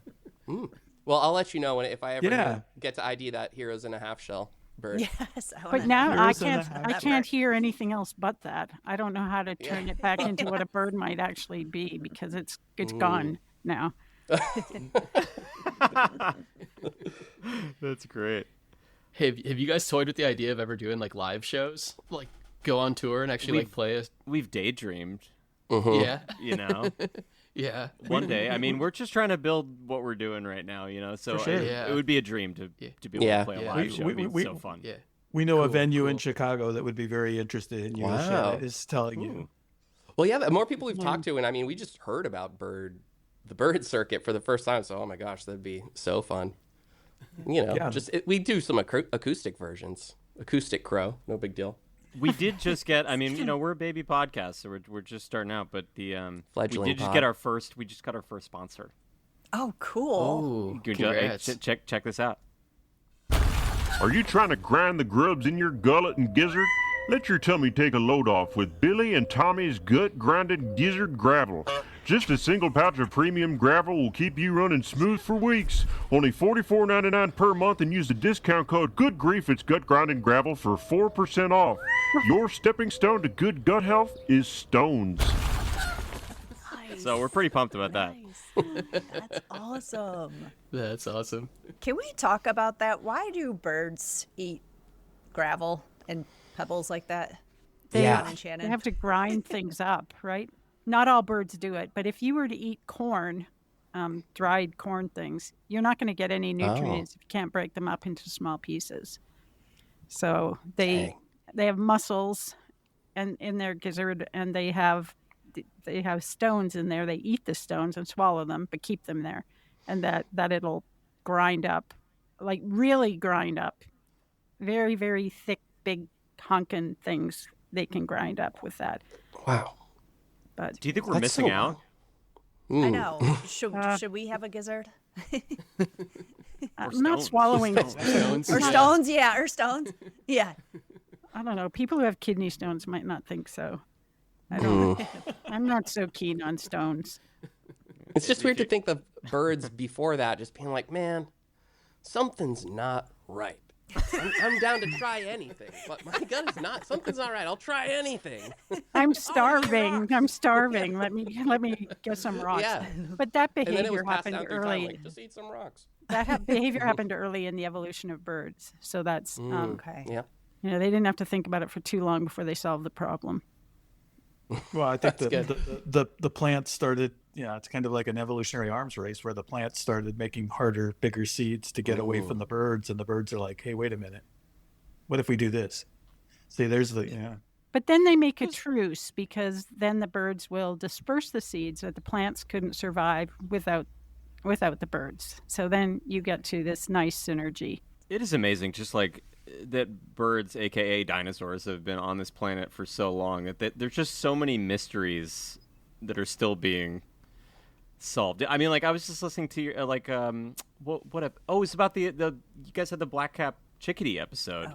Well, I'll let you know if I ever get to ID that Heroes in a Half Shell bird. Yes. But now I can't hear anything else but that. I don't know how to turn it back into what a bird might actually be because it's gone now. That's great. Hey, have you guys toyed with the idea of ever doing like live shows? Like go on tour and actually like play a... We've daydreamed. Yeah. Yeah. One day. I mean, we're just trying to build what we're doing right now, So For sure. it would be a dream to be able to play a live show. It'd be so fun. Yeah. We know a venue in Chicago that would be very interested in you. Wow. Shannon is telling you. Well, yeah, the more people we've talked to, and I mean, we just heard about the bird circuit for the first time. So, oh my gosh, that'd be so fun. We do some acoustic versions. Acoustic crow, no big deal. We did just get. I mean, we're a baby podcast, so we're just starting out. But the fledgling we did just get our first. We just got our first sponsor. Oh, cool. Oh, congrats. Check this out. Are you trying to grind the grubs in your gullet and gizzard? Let your tummy take a load off with Billy and Tommy's gut grinded gizzard gravel. Just a single pouch of premium gravel will keep you running smooth for weeks. Only $44.99 per month, and use the discount code Good Grief. It's gut grinding gravel for 4% off. Your stepping stone to good gut health is stones. Nice. So we're pretty pumped about that. That's awesome. That's awesome. Can we talk about that? Why do birds eat gravel and pebbles like that? They Shannon. have to grind things up, right? Not all birds do it, but if you were to eat corn, dried corn things, you're not going to get any nutrients if you can't break them up into small pieces. So they have muscles and in their gizzard, and they have stones in there. They eat the stones and swallow them, but keep them there, and that it'll grind up, like really grind up, very, very thick, big honking things. They can grind up with that. Wow. But do you think we're missing out? I know. Should we have a gizzard? I'm not swallowing stones. Or stones, yeah. Or stones, yeah. I don't know. People who have kidney stones might not think so. I don't know. I'm not so keen on stones. It's just weird to think of birds before that just being like, man, something's not right. I'm down to try anything, but my gut is not. Something's not right. I'll try anything. I'm starving. I'm starving. Let me get some rocks. Yeah. But that And then it was behavior passed happened down through time, early. like, just eat some rocks. That behavior happened early in the evolution of birds. So that's Okay. Yeah. they didn't have to think about it for too long before they solved the problem. Well, I think the plants started, it's kind of like an evolutionary arms race where the plants started making harder, bigger seeds to get away from the birds. And the birds are like, hey, wait a minute. What if we do this? See, there's But then they make a truce because then the birds will disperse the seeds that the plants couldn't survive without the birds. So then you get to this nice synergy. It is amazing, just like that birds, aka dinosaurs, have been on this planet for so long that there's just so many mysteries that are still being solved. I mean, like I was just listening to your it's about the you guys had the black cap chickadee episode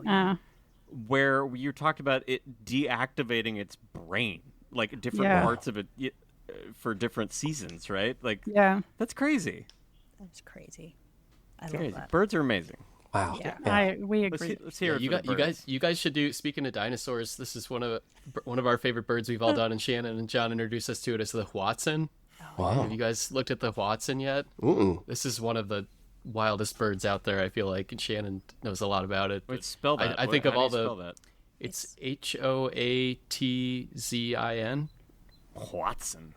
where you talked about it deactivating its brain, like different parts of it for different seasons, right? Like that's crazy. That's crazy. I love that. Birds are amazing. Wow. Yeah. We agree. Let's hear it. You guys should do. Speaking of dinosaurs, this is one of our favorite birds we've all done, and Shannon and John introduced us to it as the Watson. Wow. Have you guys looked at the Watson yet? This is one of the wildest birds out there, I feel like, and Shannon knows a lot about it. Wait, spell that. I think of all that? It's Hoatzin. Watson.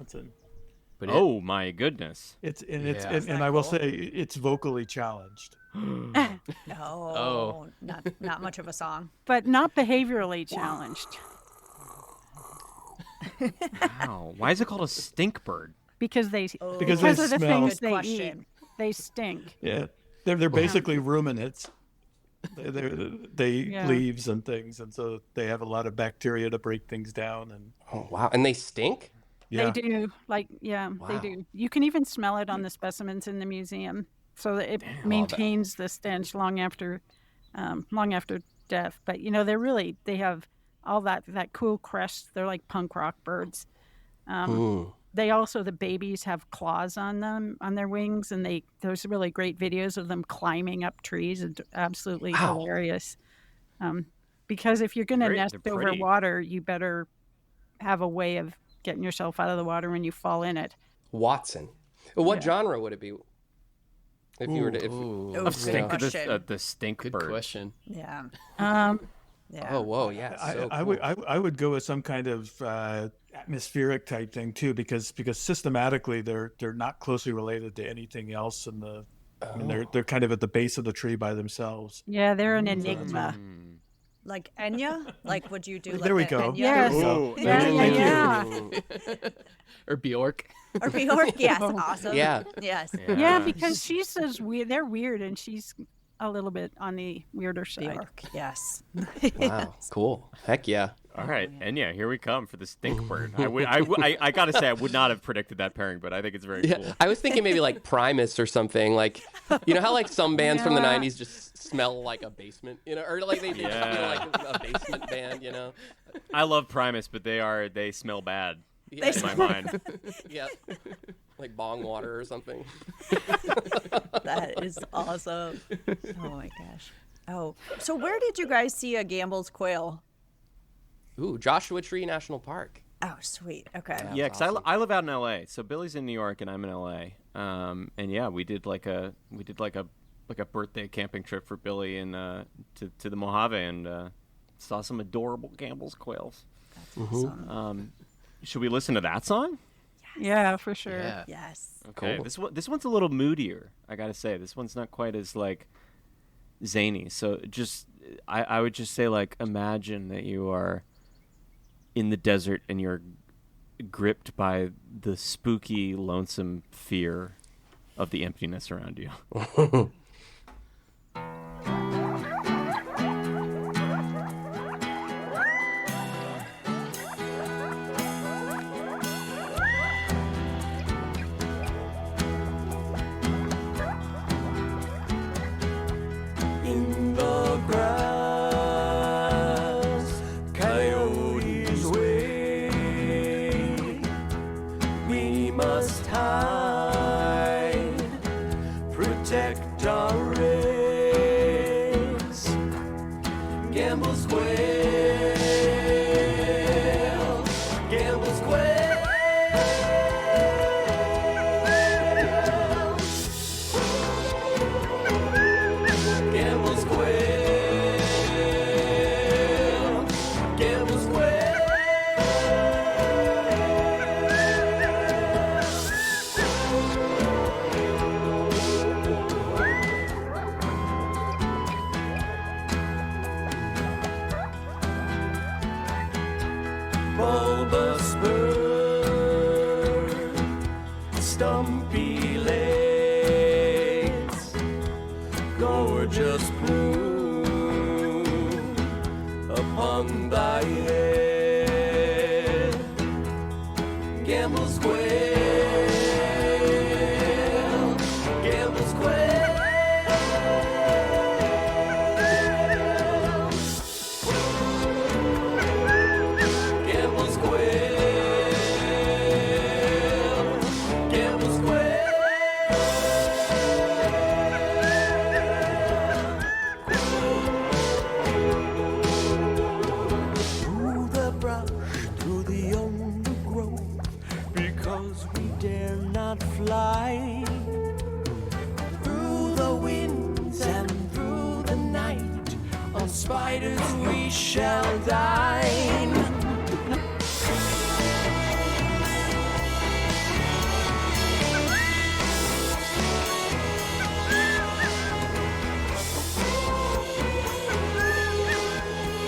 But oh my goodness! I will say it's vocally challenged. No, not much of a song. But not behaviorally challenged. Wow. Why is it called a stink bird? Because they smell. of the things Good they question. eat. They stink. Yeah, they're basically ruminants. they leaves and things, and so they have a lot of bacteria to break things down. And Oh wow, and they stink. yeah, They do. They do. You can even smell it on the specimens in the museum, so that it maintains the stench long after death. But they have all that cool crest. They're like punk rock birds. They also, the babies have claws on them, on their wings, and there's really great videos of them climbing up trees. It's absolutely hilarious. Because if you're going to nest over water, you better have a way of getting yourself out of the water when you fall in it. Watson. What genre would it be? If you were to, The stink Good bird. question. Yeah. Yeah. Oh, whoa, yeah. So I would go with some kind of atmospheric type thing too, because systematically they're not closely related to anything else in the. I mean, they're kind of at the base of the tree by themselves. Yeah, they're an enigma. Like Enya? Like, would you do like There we an go. Enya? Yes. Ooh, Yeah. Or Bjork. Or Bjork? Yes. Awesome. Yeah. Yes. Yeah, because she says they're weird, and she's a little bit on the weirder side. Bjork. Yes. wow, cool. Heck yeah. All right, and yeah, here we come for the stink bird. I gotta say, I would not have predicted that pairing, but I think it's very cool. I was thinking maybe like Primus or something. Like, you know how like some bands from the '90s just smell like a basement, or like they just feel like a basement band, I love Primus, but they smell bad Yeah. in my mind. Yeah, like bong water or something. That is awesome. Oh my gosh. Oh, so where did you guys see a Gamble's quail? Ooh, Joshua Tree National Park. Oh, sweet. Okay. Yeah, because I live out in L.A. So Billy's in New York and I'm in L.A. And yeah, we did like a birthday camping trip for Billy and to the Mojave and saw some adorable Gamble's quails. That's awesome. Should we listen to that song? Yeah, for sure. Yeah. Yes. Okay. Cool. This one's a little moodier. I gotta say, this one's not quite as like zany. So just I would just say like imagine that you are in the desert and you're gripped by the spooky, lonesome fear of the emptiness around you. In the grass, coyotes wait. We must hide, protect our race. Gamble's quail, Gamble's quail. Gamble's quail, Gamble's quail. Bulbous bird, stumpy legs, gorgeous plume upon thy head. Gamble's quail, Gamble's quail. Gamble's quail, Gamble's quail. Through the brush, through the undergrowth, because we dare not fly. Through the winds and through the night, on spiders we shall dine.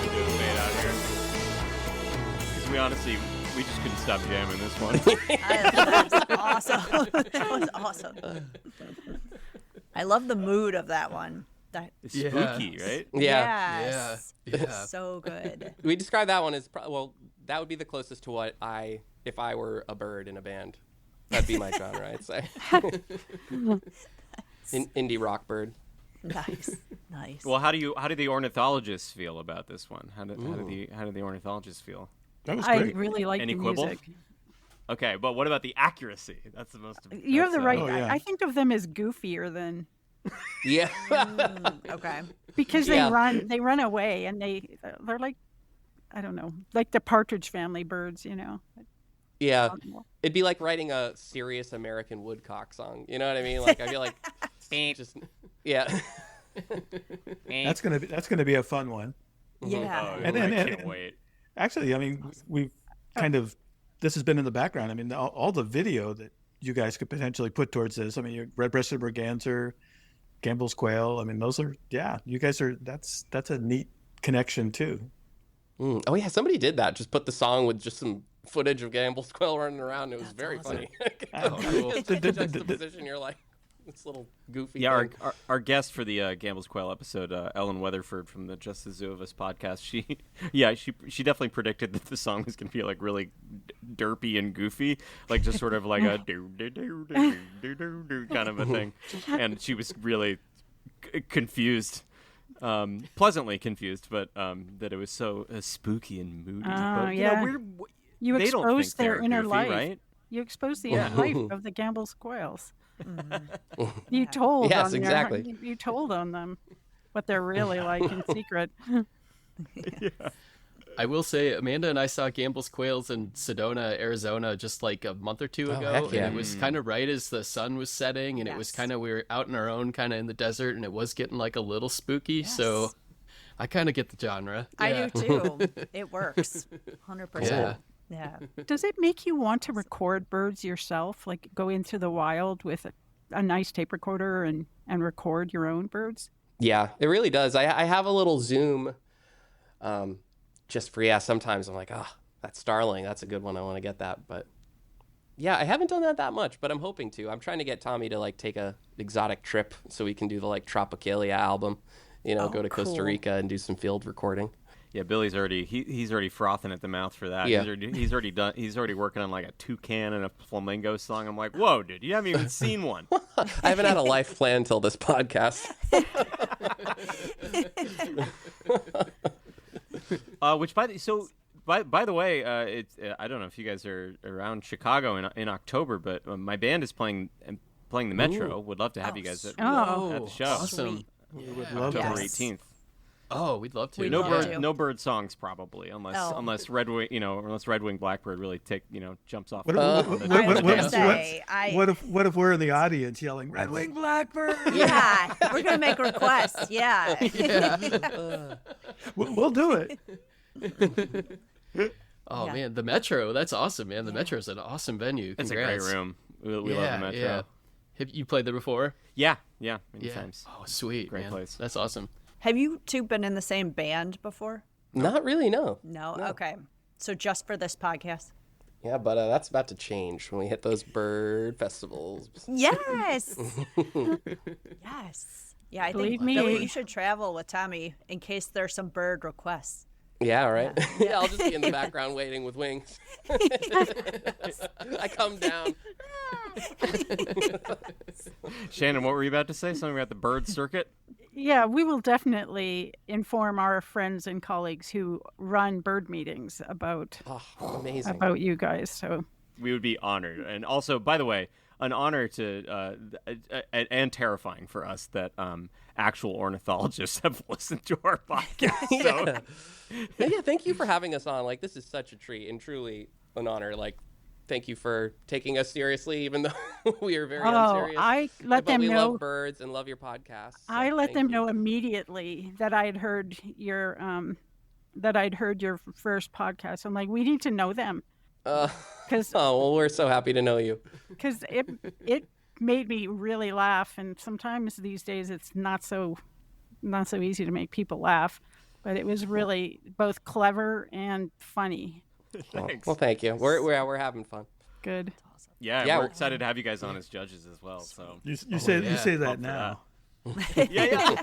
Do the fade out here. Because we honestly, we just couldn't stop jamming this one. That was awesome. That was awesome. I love the mood of that one. It's spooky, right? Yeah. Yes. Yeah. So good. We describe that one as that would be the closest to what if I were a bird in a band. That'd be my genre, I'd say. Indie rock bird. Nice. Well, how do the ornithologists feel about this one? How do the ornithologists feel? That was I great. really like Any the quibble? music. Okay, but what about the accuracy? That's the most. You have the right. Oh, yeah. I think of them as goofier than Yeah. Okay. because Yeah. they run away and they're like, I don't know, like the Partridge Family birds, you know. Yeah. It'd be like writing a serious American woodcock song. You know what I mean? Like I feel like just yeah. That's gonna be a fun one. Yeah. I can't wait. Actually, I mean, we've kind of this has been in the background. I mean, all the video that you guys could potentially put towards this. I mean, your red-breasted merganser, Gambel's quail. I mean, those are you guys are that's a neat connection too. Oh yeah, somebody did that. Just put the song with just some footage of Gambel's quail running around. It was very funny. Juxtaposition, you're like this little goofy. Yeah, thing. our guest for the Gambel's Quail episode, Ellen Weatherford from the Just the Zoo of Us podcast, she definitely predicted that the song was going to be like really derpy and goofy, like just sort of like a do do do do do do do kind of a thing, and she was really confused. Pleasantly confused, but that it was so spooky and moody. But, yeah. You they don't think expose their they're inner goofy, life. right? You expose the inner life of the Gambel's quails. You told Yes, on exactly. you told on them what they're really like in secret. I will say, Amanda and I saw Gambel's quails in Sedona, Arizona, just like a month or two ago. heck yeah. And it was kind of right as the sun was setting, and it was kind of, we were out on our own, kind of in the desert, and it was getting like a little spooky. So I kind of get the genre. I do too. It works. 100%. Yeah. Does it make you want to record birds yourself? Like go into the wild with a nice tape recorder and record your own birds? Yeah, it really does. I have a little Zoom just for, sometimes I'm like, that starling, that's a good one. I want to get that. But yeah, I haven't done that much, but I'm hoping to. I'm trying to get Tommy to like take a exotic trip so we can do the like Tropicalia album, go to Costa Rica and do some field recording. Yeah, Billy's already he's already frothing at the mouth for that. Yeah. He's already done. He's already working on like a toucan and a flamingo song. I'm like, whoa, dude, you haven't even seen one. I haven't had a life plan until this podcast. Which by the way, it's I don't know if you guys are around Chicago in October, but my band is playing the Metro. Would love to have you guys at the show. Awesome. We would love October that. 18th. Oh, we'd love to. No bird songs probably, unless Red Wing, unless Red Wing Blackbird really jumps off. What if we're in the audience yelling Red Wing Blackbird? Yeah, we're gonna make requests. Yeah. We'll do it. Oh man, the Metro, that's awesome, man. The Metro is an awesome venue. It's Congrats. a great room. We love the Metro. Yeah. Have you played there before? Yeah, many times. Oh, sweet, Great man. place. That's awesome. Have you two been in the same band before? Not really, no. No? Okay. So just for this podcast? Yeah, but that's about to change when we hit those bird festivals. Yes. Yes. Yeah, I think Billy, you should travel with Tommy in case there's some bird requests. Yeah, right. Yeah, I'll just be in the background waiting with wings. I come down. Shannon, what were you about to say? Something about the bird circuit? Yeah, we will definitely inform our friends and colleagues who run bird meetings about you guys. So we would be honored. And also, by the way, an honor to and terrifying for us that actual ornithologists have listened to our podcast. So. Yeah, thank you for having us on. Like, this is such a treat and truly an honor. Like, thank you for taking us seriously, even though we are very unserious. I let them know. We love birds and love your podcast. So I let them know immediately that I had heard your first podcast. I'm like, we need to know them. We're so happy to know you. Because it made me really laugh, and sometimes these days it's not so easy to make people laugh. But it was really both clever and funny. Thanks. Well, thank you. We're having fun. Good. Yeah, we're excited to have you guys on as judges as well. So you say that now. Yeah.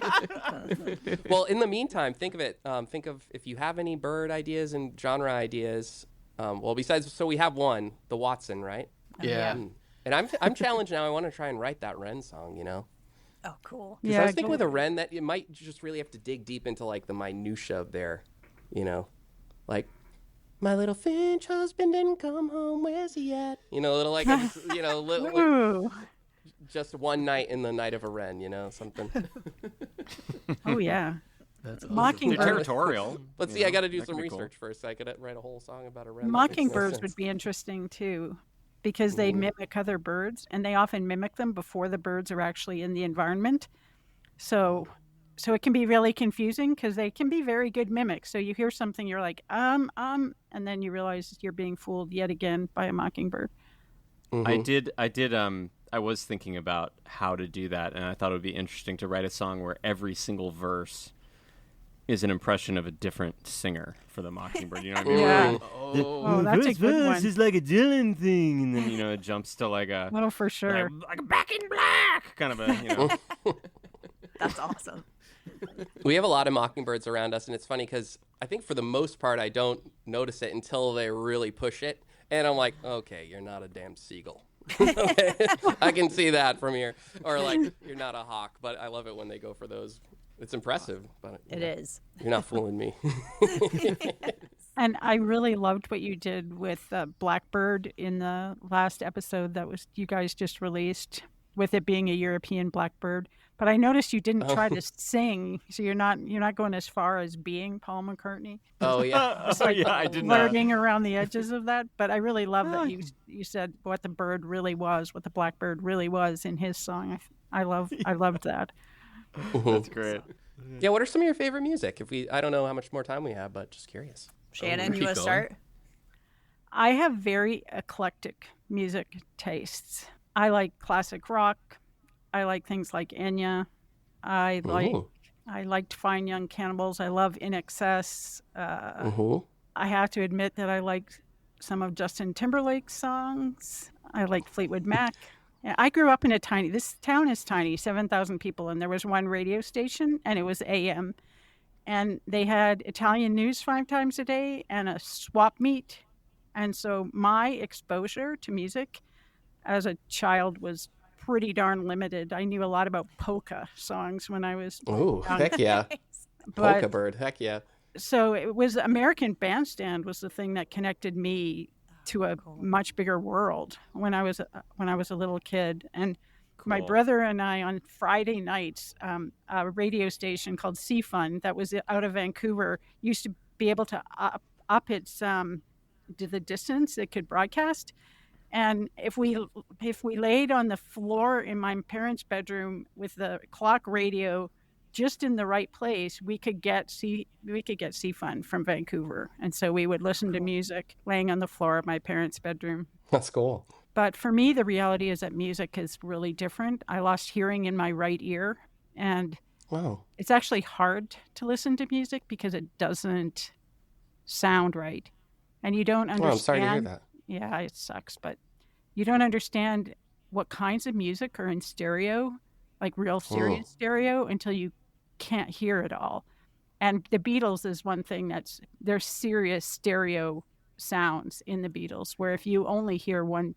Well, in the meantime, think of it. Think of if you have any bird ideas and genre ideas. Well, besides, so we have one, the Watson, right? Yeah. And I'm challenged now. I want to try and write that Wren song, you know? Oh, cool. Because I was thinking with a Wren that it might just really have to dig deep into like the minutia of there, you know? Like, my little Finch husband didn't come home, where's he at? You know, little like, you know, Ooh. just one night in the night of a Wren, you know, something. Oh, yeah. That's They're Mockingbird. territorial. Let's see, I got to do some research first. I could write a whole song about a Wren. Mockingbirds would be interesting too, because they mimic other birds, and they often mimic them before the birds are actually in the environment. So it can be really confusing because they can be very good mimics. So you hear something, you're like, and then you realize you're being fooled yet again by a mockingbird. Mm-hmm. I was thinking about how to do that, and I thought it would be interesting to write a song where every single verse is an impression of a different singer for the Mockingbird. You know what I mean? Yeah. Oh, that's a good one. is like a Dylan thing, and then it jumps to like a Oh, for sure. like a Back in Black kind of a That's awesome. We have a lot of mockingbirds around us, and it's funny because I think for the most part I don't notice it until they really push it, and I'm like, okay, you're not a damn seagull. Okay. I can see that from here. Or like, you're not a hawk, but I love it when they go for those. It's impressive, but It is. You're not fooling me. And I really loved what you did with Blackbird in the last episode that was you guys just released, with it being a European blackbird. But I noticed you didn't try to sing, so you're not going as far as being Paul McCartney. Oh yeah, It's like I did flirting around the edges of that. But I really love that you said what the bird really was, what the blackbird really was in his song. I loved that. That's great. Yeah, what are some of your favorite music? I don't know how much more time we have, but just curious. Shannon, you keep want to going. start? I have very eclectic music tastes. I like classic rock. I like things like Enya. I liked Fine Young Cannibals. I love In Excess. I have to admit that I like some of Justin Timberlake's songs. I like Fleetwood Mac. Yeah, I grew up in this town is tiny, 7,000 people, and there was one radio station, and it was AM. And they had Italian news 5 times a day and a swap meet. And so my exposure to music as a child was pretty darn limited. I knew a lot about polka songs when I was Oh, young. heck yeah. But- Polka bird, heck yeah. So it was American Bandstand was the thing that connected me to a much bigger world when I was a little kid. And my Cool. brother and I on Friday nights, a radio station called Sea Fun that was out of Vancouver used to be able to up its to the distance it could broadcast. And if we laid on the floor in my parents' bedroom with the clock radio just in the right place, we could get Sea Fun from Vancouver. And so we would listen to music laying on the floor of my parents' bedroom. That's cool. But for me, the reality is that music is really different. I lost hearing in my right ear, and Wow. it's actually hard to listen to music because it doesn't sound right. And you don't understand. Well, I'm sorry to hear that. Yeah, it sucks, but you don't understand what kinds of music are in stereo, like real serious stereo, until you can't hear it all. And the Beatles is one thing there's serious stereo sounds in the Beatles, where if you only hear one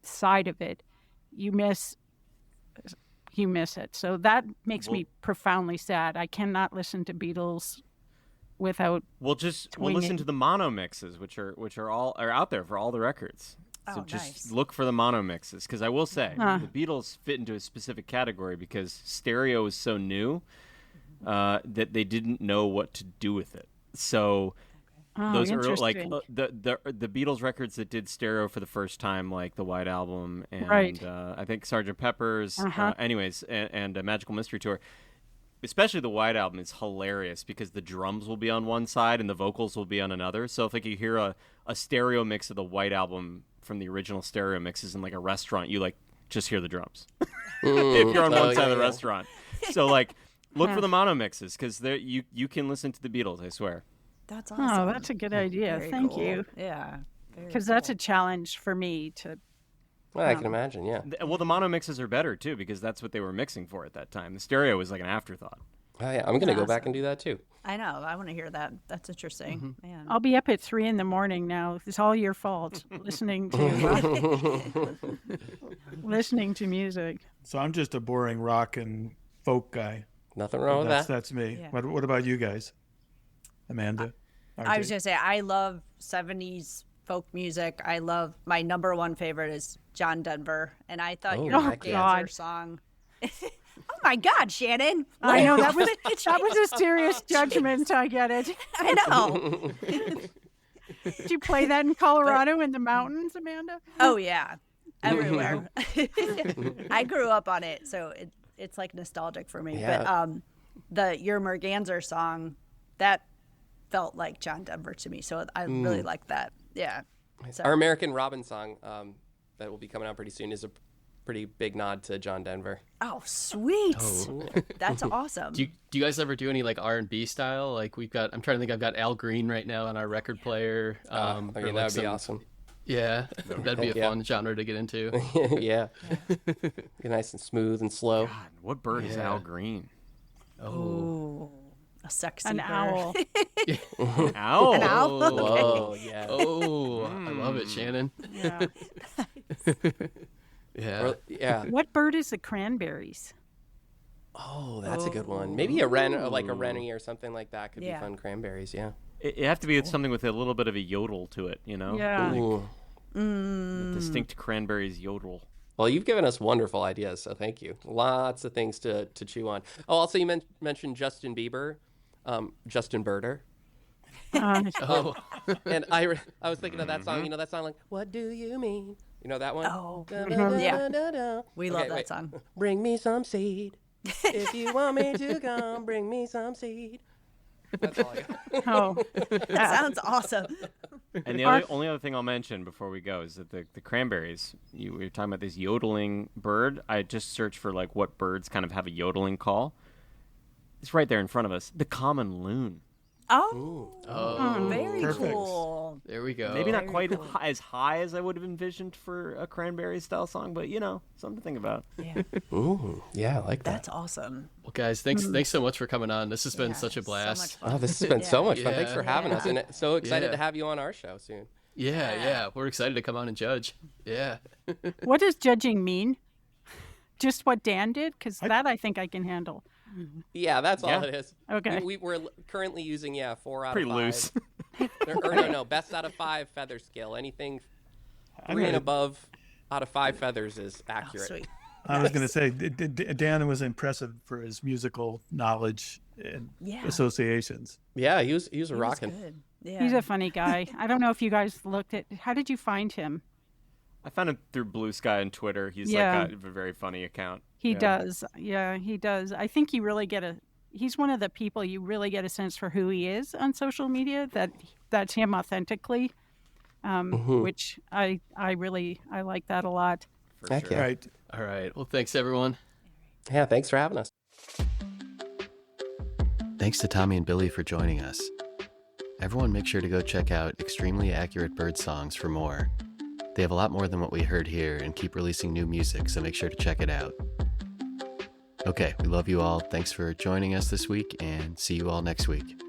side of it, you miss it. So that makes me profoundly sad. I cannot listen to Beatles without We'll listen to the mono mixes, which are out there for all the records. So just look for the mono mixes, because I will say the Beatles fit into a specific category because stereo is so new that they didn't know what to do with it. So those early, the Beatles records that did stereo for the first time, like the White Album and I think Sgt. Pepper's, and Magical Mystery Tour. Especially the White Album is hilarious because the drums will be on one side and the vocals will be on another. So if you hear a stereo mix of the White Album from the original stereo mixes in like a restaurant, you just hear the drums if you're on one side of the restaurant. So look for the mono mixes because you can listen to the Beatles, I swear. That's awesome. Oh, that's a good idea. Very Thank cool. you. Yeah. Because that's a challenge for me to Well, I can imagine, yeah. Well, the mono mixes are better too because that's what they were mixing for at that time. The stereo was like an afterthought. Oh, yeah. I'm going to go back and do that too. I know. I want to hear that. That's interesting. Man. I'll be up at 3 a.m. now. It's all your fault. listening to music. So I'm just a boring rock and folk guy. Nothing wrong with that. That's me. Yeah. What about you guys? Amanda? I was going to say, I love 70s folk music. I love, my number one favorite is John Denver. And I thought your Merganser song. Oh my God, Shannon! I know that was a serious judgment. I get it. I know. Did you play that in Colorado in the mountains, Amanda? Oh yeah, everywhere. I grew up on it, so it's like nostalgic for me. Yeah. But your Merganser song, that felt like John Denver to me, so I really like that. Yeah. So. Our American Robin song that will be coming out pretty soon is a pretty big nod to John Denver. Oh, sweet! That's awesome. Do you guys ever do any like R&B style? Like I'm trying to think. I've got Al Green right now on our record player. I mean, that would be awesome. Yeah, that'd be a fun genre to get into. Yeah. Be nice and smooth and slow. God, what bird is Al Green? Oh, a sexy an bird. Owl. Owl. An owl. Oh, yeah. Oh, I love it, Shannon. Yeah. Yeah. Yeah. What bird is the cranberries? Oh, that's a good one. Maybe a wren, or like a rennie or something like that could be fun. Cranberries, yeah. It have to be something with a little bit of a yodel to it, you know? Yeah. Like, distinct cranberries yodel. Well, you've given us wonderful ideas, so thank you. Lots of things to chew on. Oh, also you mentioned Justin Bieber, Justin Birder. And I was thinking of that song. You know that song, like, what do you mean? You know that one? Oh, yeah. We love that song. Bring me some seed. If you want me to come, bring me some seed. That's all I got. Oh, That sounds awesome. And the only other thing I'll mention before we go is that the cranberries, we were talking about this yodeling bird. I just searched for like what birds kind of have a yodeling call. It's right there in front of us. The common loon. Oh, very perfect. cool. There we go. Maybe not quite as high as I would have envisioned for a cranberry style song, but you know, something to think about. Yeah, Ooh, yeah, I like that. that's awesome. Well, guys, thanks so much for coming on. This has been such a blast. So much fun. Oh, this has been so much fun. Yeah. Thanks for having us, and so excited to have you on our show soon. Yeah. We're excited to come on and judge. Yeah. what does judging mean? Just what Dan did? Because that I think I can handle. Yeah, that's all it is. Okay. We're currently using 4 out Pretty of 5. loose. No, best out of 5 feather scale. Anything 3 and above out of 5 feathers is accurate. Sweet. I was going to say, Dan was impressive for his musical knowledge and associations. Yeah, he was rocking. Good. Yeah. He's a funny guy. I don't know if you guys looked at. How did you find him? I found him through Blue Sky and Twitter. He's Yeah. like a very funny account. He does. Yeah, he does. I think you really he's one of the people you really get a sense for who he is on social media, that's him authentically, which I like that a lot. Heck yeah. Right. All right. Well, thanks, everyone. Yeah, thanks for having us. Thanks to Tommy and Billy for joining us. Everyone make sure to go check out Extremely Accurate Bird Songs for more. They have a lot more than what we heard here and keep releasing new music, so make sure to check it out. Okay, we love you all. Thanks for joining us this week, and see you all next week.